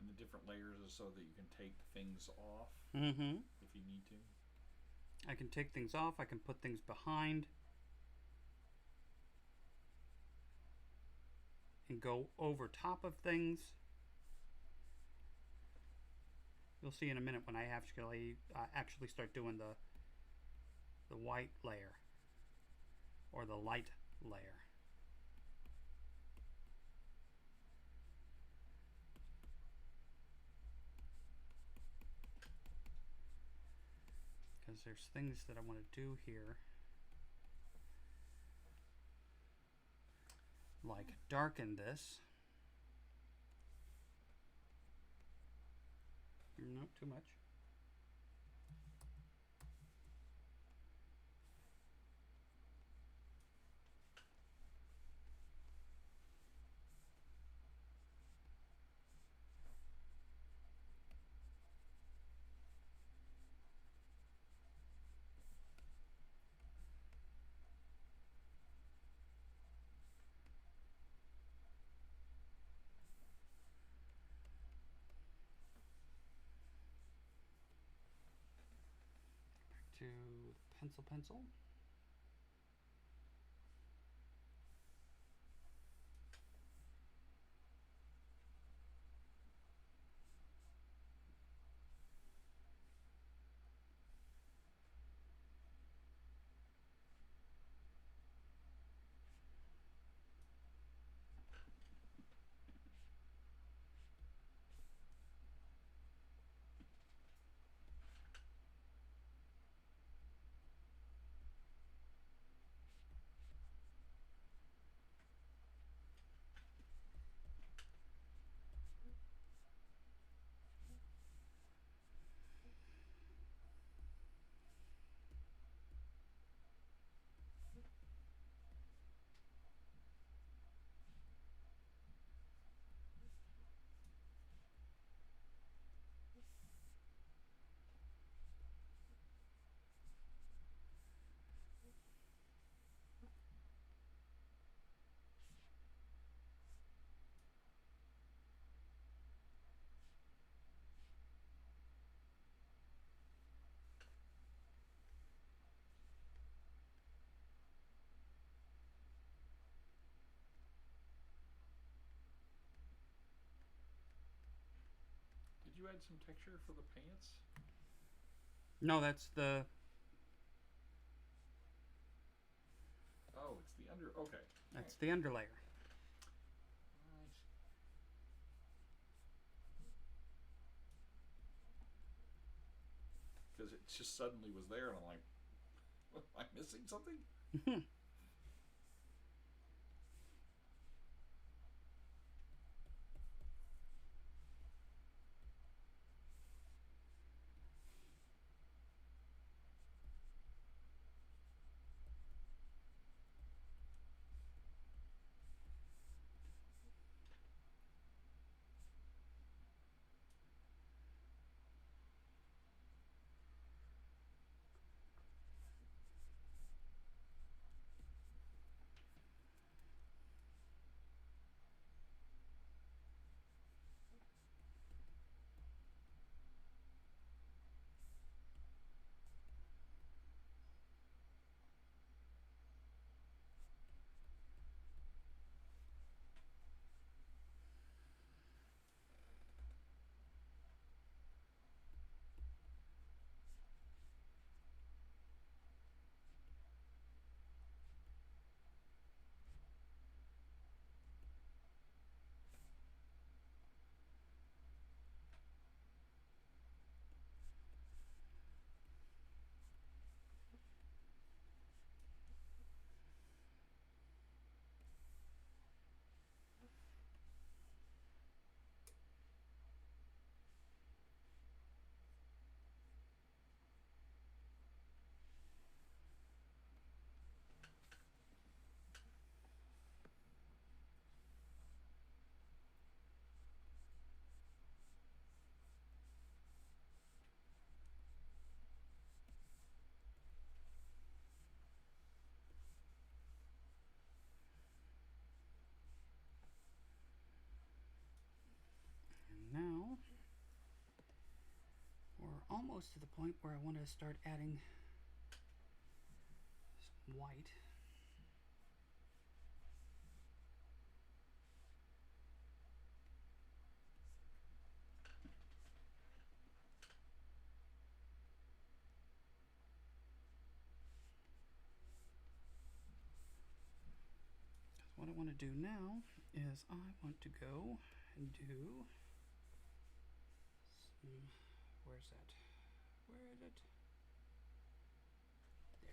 And the different layers is so that you can take things off if you need to. I can take things off. I can put things behind. And go over top of things. You'll see in a minute when I actually start doing the white layer or the light layer. Because there's things that I want to do here, like darken this. Not too much. pencil, pencil. Did you add some texture for the pants? No, that's the. Oh, it's the under. Okay. That's the underlayer. Because it just suddenly was there, and I'm like, what, am I missing something? Now we're almost to the point where I want to start adding some white. What I want to do now is I want to go and do some, where's that? Where is it? There.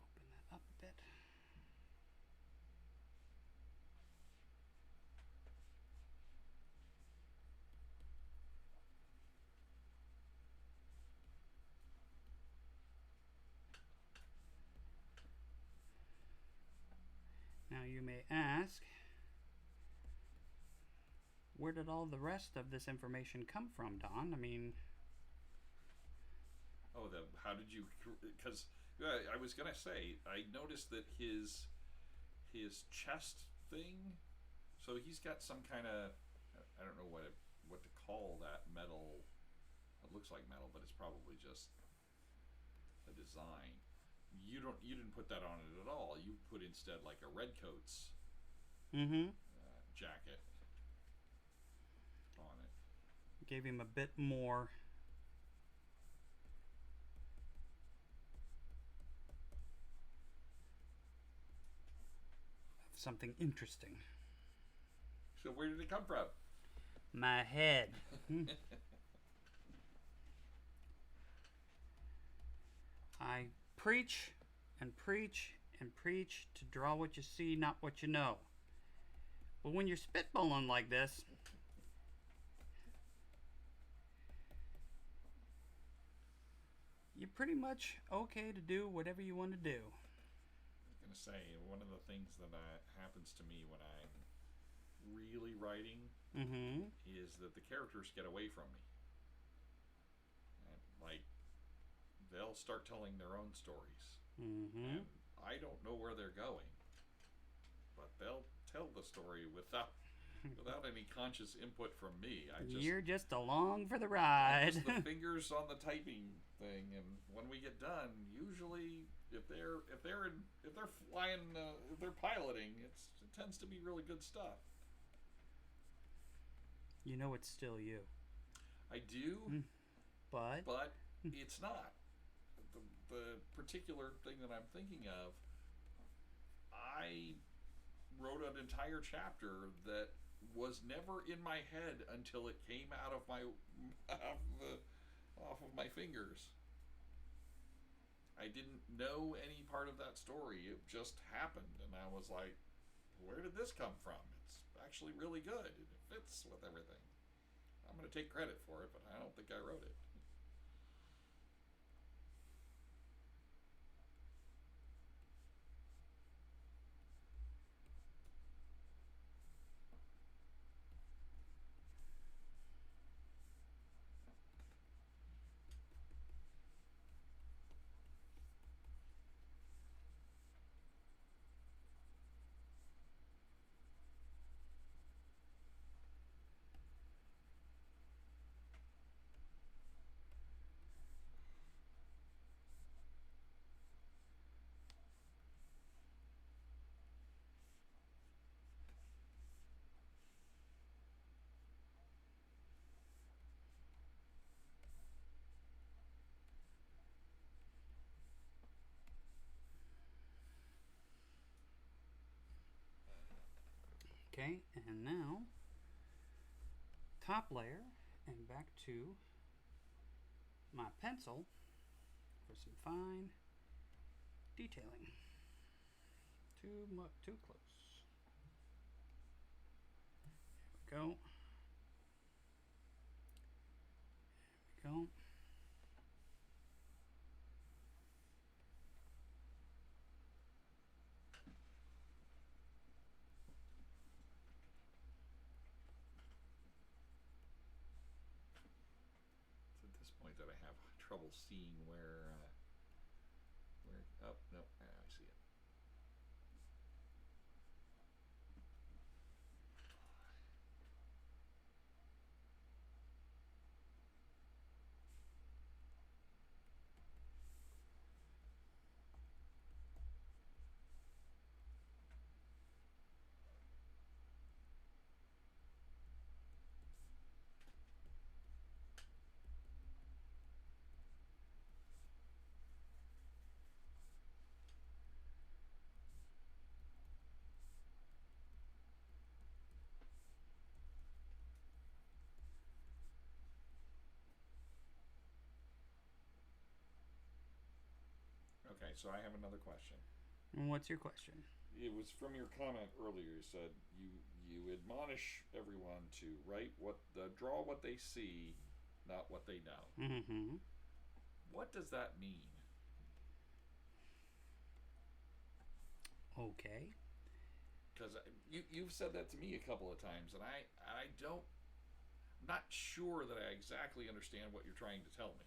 Open that up a bit. Now you may ask, where did all the rest of this information come from, Don? I mean, Oh, how did you? Because I was gonna say, I noticed that his chest thing So he's got some kind of, I don't know what to call that metal. It looks like metal, but it's probably just a design. You didn't put that on it at all. You put instead like a redcoat's Mm-hmm. jacket on it. Gave him a bit more. Something interesting. So where did it come from? My head. I preach and preach and preach to draw what you see, not what you know. But when you're spitballing like this, you're pretty much okay to do whatever you want to do. I was gonna say one of the things that happens to me when I'm really writing is that the characters get away from me. And, like, they'll start telling their own stories, and I don't know where they're going, but they'll tell the story without any conscious input from me. You're just along for the ride. Just the fingers on the typing thing, and when we get done, usually if they're flying, if they're piloting, it tends to be really good stuff. You know it's still you. I do, but it's not. The particular thing that I'm thinking of, I wrote an entire chapter that was never in my head until it came out of off of my fingers. I didn't know any part of that story. It just happened, and I was like, where did this come from? It's actually really good. It fits with everything. I'm going to take credit for it, but I don't think I wrote it. okay, and now top layer and back to my pencil for some fine detailing. Too close. There we go. There we go. It's at this point that I have trouble seeing where oh, no, I see it. Okay, so I have another question. And what's your question? It was from your comment earlier. You said you admonish everyone to draw what they see, not what they know. Mm-hmm. What does that mean? Okay. Because you've said that to me a couple of times, and I'm not sure that I exactly understand what you're trying to tell me.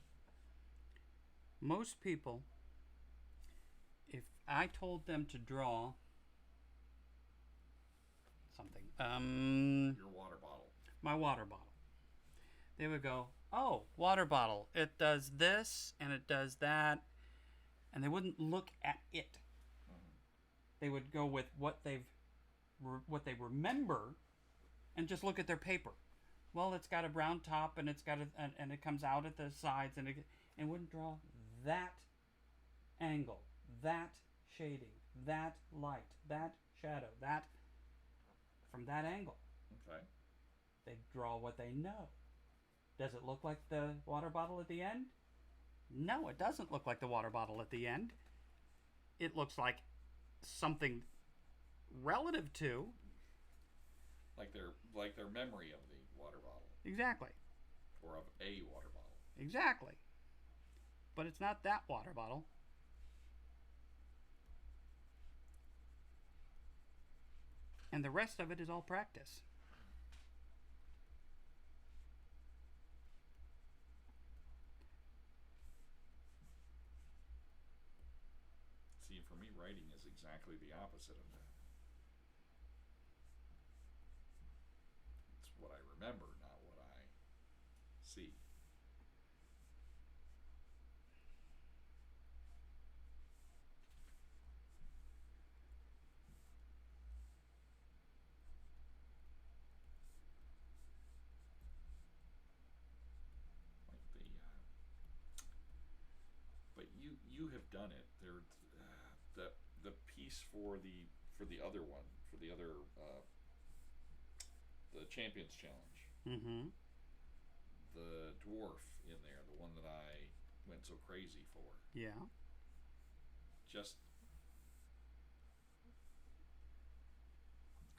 Most people, if I told them to draw something. Your water bottle. My water bottle. They would go, oh, water bottle. It does this and it does that. And they wouldn't look at it. Mm-hmm. They would go with what they remember and just look at their paper. Well, it's got a brown top and it's got and it comes out at the sides and wouldn't draw that angle, that shading, that light, that shadow, that from that angle. Okay. They draw what they know. Does it look like the water bottle at the end? No, it doesn't look like the water bottle at the end. It looks like something relative to like their memory of the water bottle. Exactly. Or of a water bottle. Exactly. But it's not that water bottle. And the rest of it is all practice. See, for me, writing is exactly the opposite of that. It's what I remember, not what I see. Like but you have done it. There, the piece for the other one, for the other the Champions Challenge. Mm-hmm. The dwarf in there, the one that I went so crazy for. Yeah. Just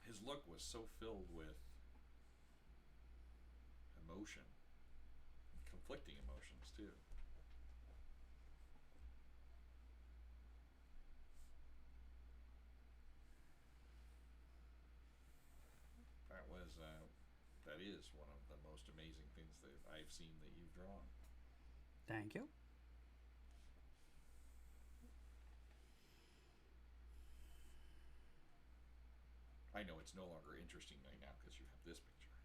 his look was so filled with emotion, conflicting emotions too. That is one of the most amazing things that I've seen that you've drawn. Thank you. I know it's no longer interesting right now because you have this picture.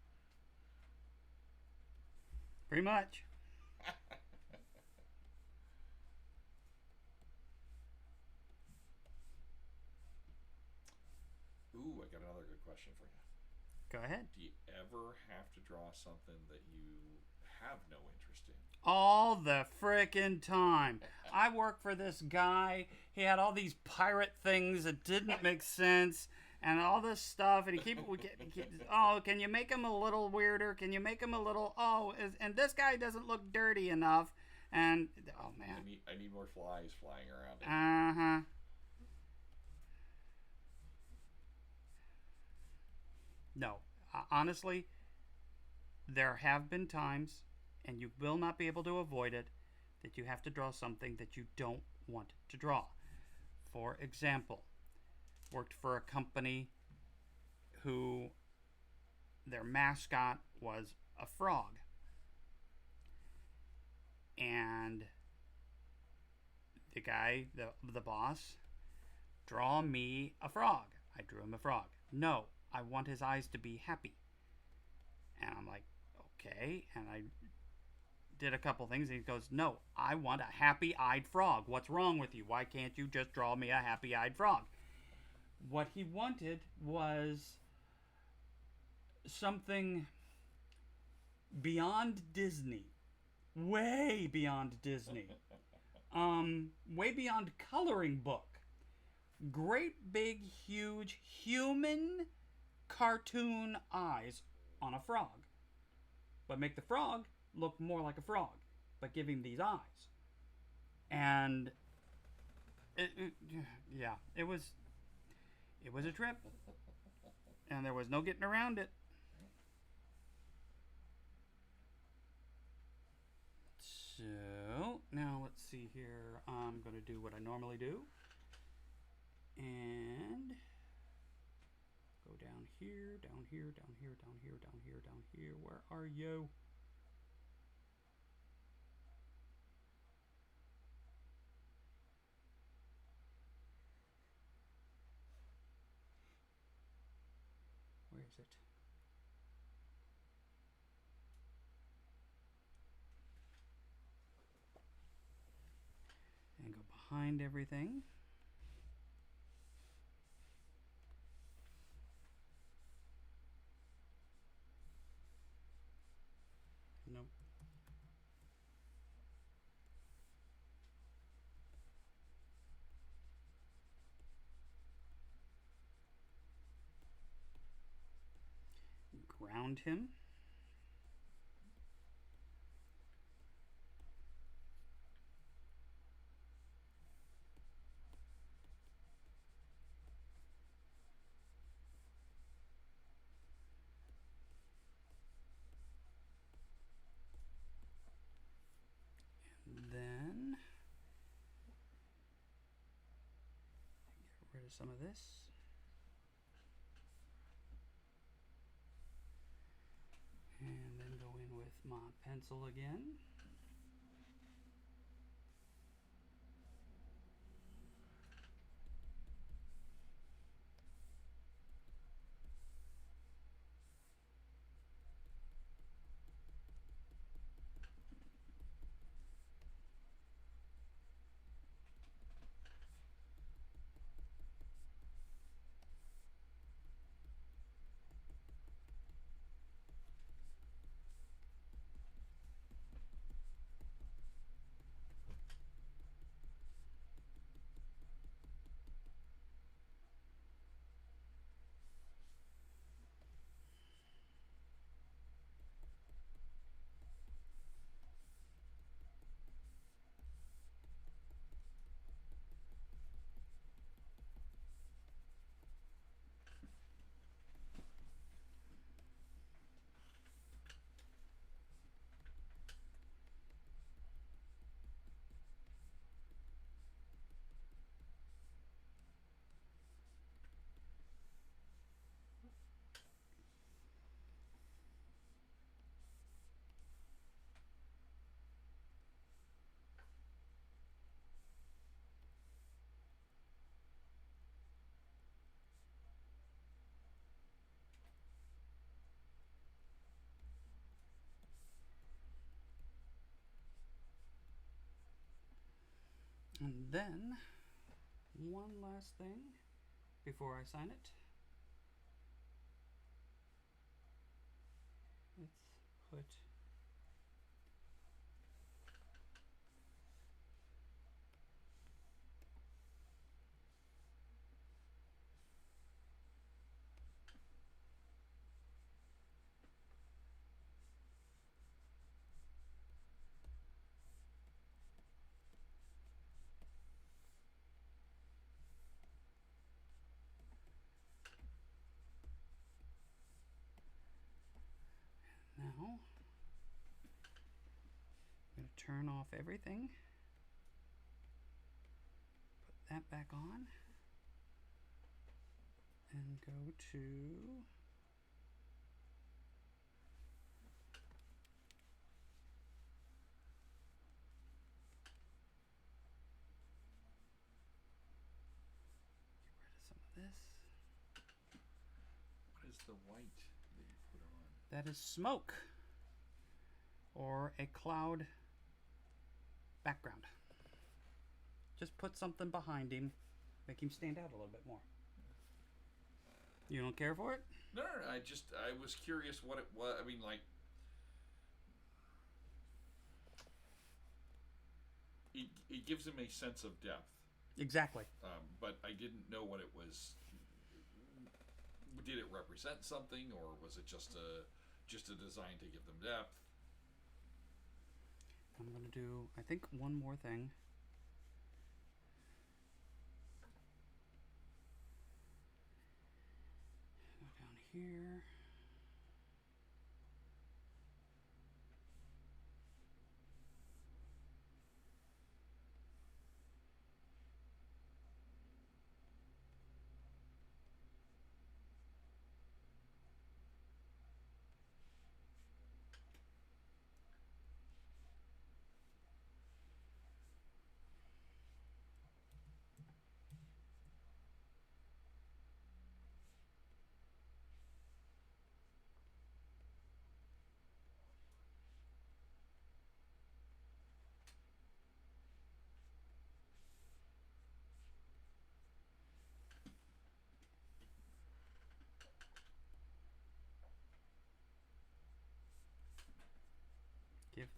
Pretty much. Ooh, I got another good question for you. Go ahead. Do you ever have to draw something that you have no interest in? All the frickin' time. I work for this guy. He had all these pirate things that didn't make sense and all this stuff. And oh, can you make him a little weirder? Can you make him a little, and this guy doesn't look dirty enough. And, oh, man. I need more flies flying around. Uh-huh. No. Honestly, there have been times, and you will not be able to avoid it, that you have to draw something that you don't want to draw. For example, worked for a company who their mascot was a frog. And the guy, the boss, draw me a frog. I drew him a frog. No, I want his eyes to be happy. And I'm like, okay. And I did a couple things. And he goes, no, I want a happy-eyed frog. What's wrong with you? Why can't you just draw me a happy-eyed frog? What he wanted was something beyond Disney. Way beyond Disney. Way beyond coloring book. Great big huge human cartoon eyes on a frog, but make the frog look more like a frog, but give him these eyes. And it was a trip, and there was no getting around it. So now let's see here. I'm going to do what I normally do. And go down here, down here, down here, down here, down here, down here. Where are you? it. And go behind everything. Nope. Ground him. Then get rid of some of this. And then go in with my pencil again. And then, one last thing before I sign it. Let's put now I'm going to turn off everything. Put that back on. And go to get rid of some of this. What is the white that you put on? That is smoke or a cloud background. Just put something behind him, make him stand out a little bit more. You don't care for it? No. I was curious what it was. I mean, like, it gives him a sense of depth. Exactly. But I didn't know what it was. Did it represent something, or was it just a design to give them depth? I'm going to do, I think, one more thing. Go down here.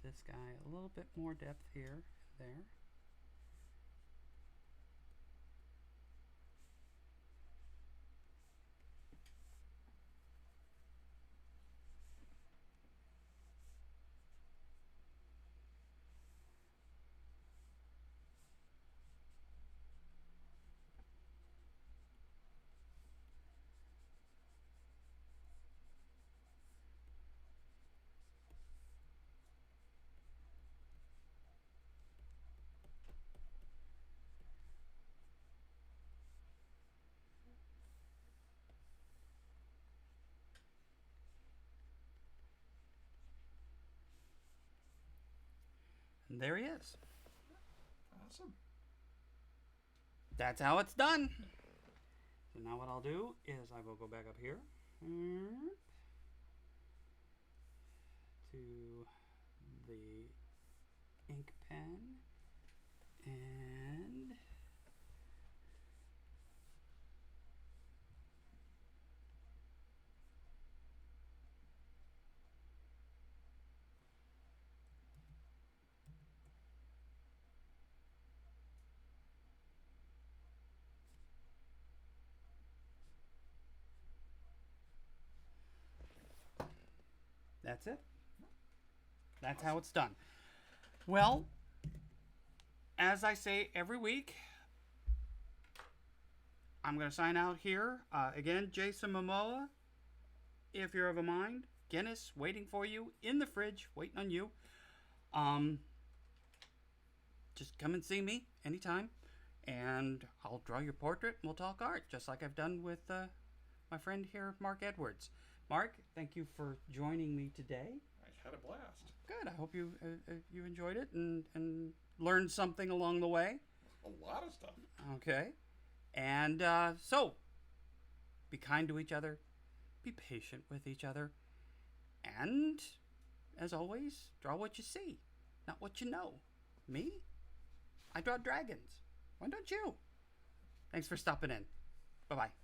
this guy a little bit more depth here, there. And there he is. Awesome. That's how it's done. So now what I'll do is I will go back up here to the ink pen and that's it. That's how it's done. Well, as I say every week, I'm going to sign out here. Again, Jason Momoa, if you're of a mind, Guinness waiting for you in the fridge, waiting on you. Just come and see me anytime, and I'll draw your portrait and we'll talk art, just like I've done with my friend here, Mark Edwards. Mark, thank you for joining me today. I had a blast. Good. I hope you enjoyed it and learned something along the way. A lot of stuff. Okay. And so, be kind to each other. Be patient with each other. And, as always, draw what you see, not what you know. Me? I draw dragons. Why don't you? Thanks for stopping in. Bye-bye.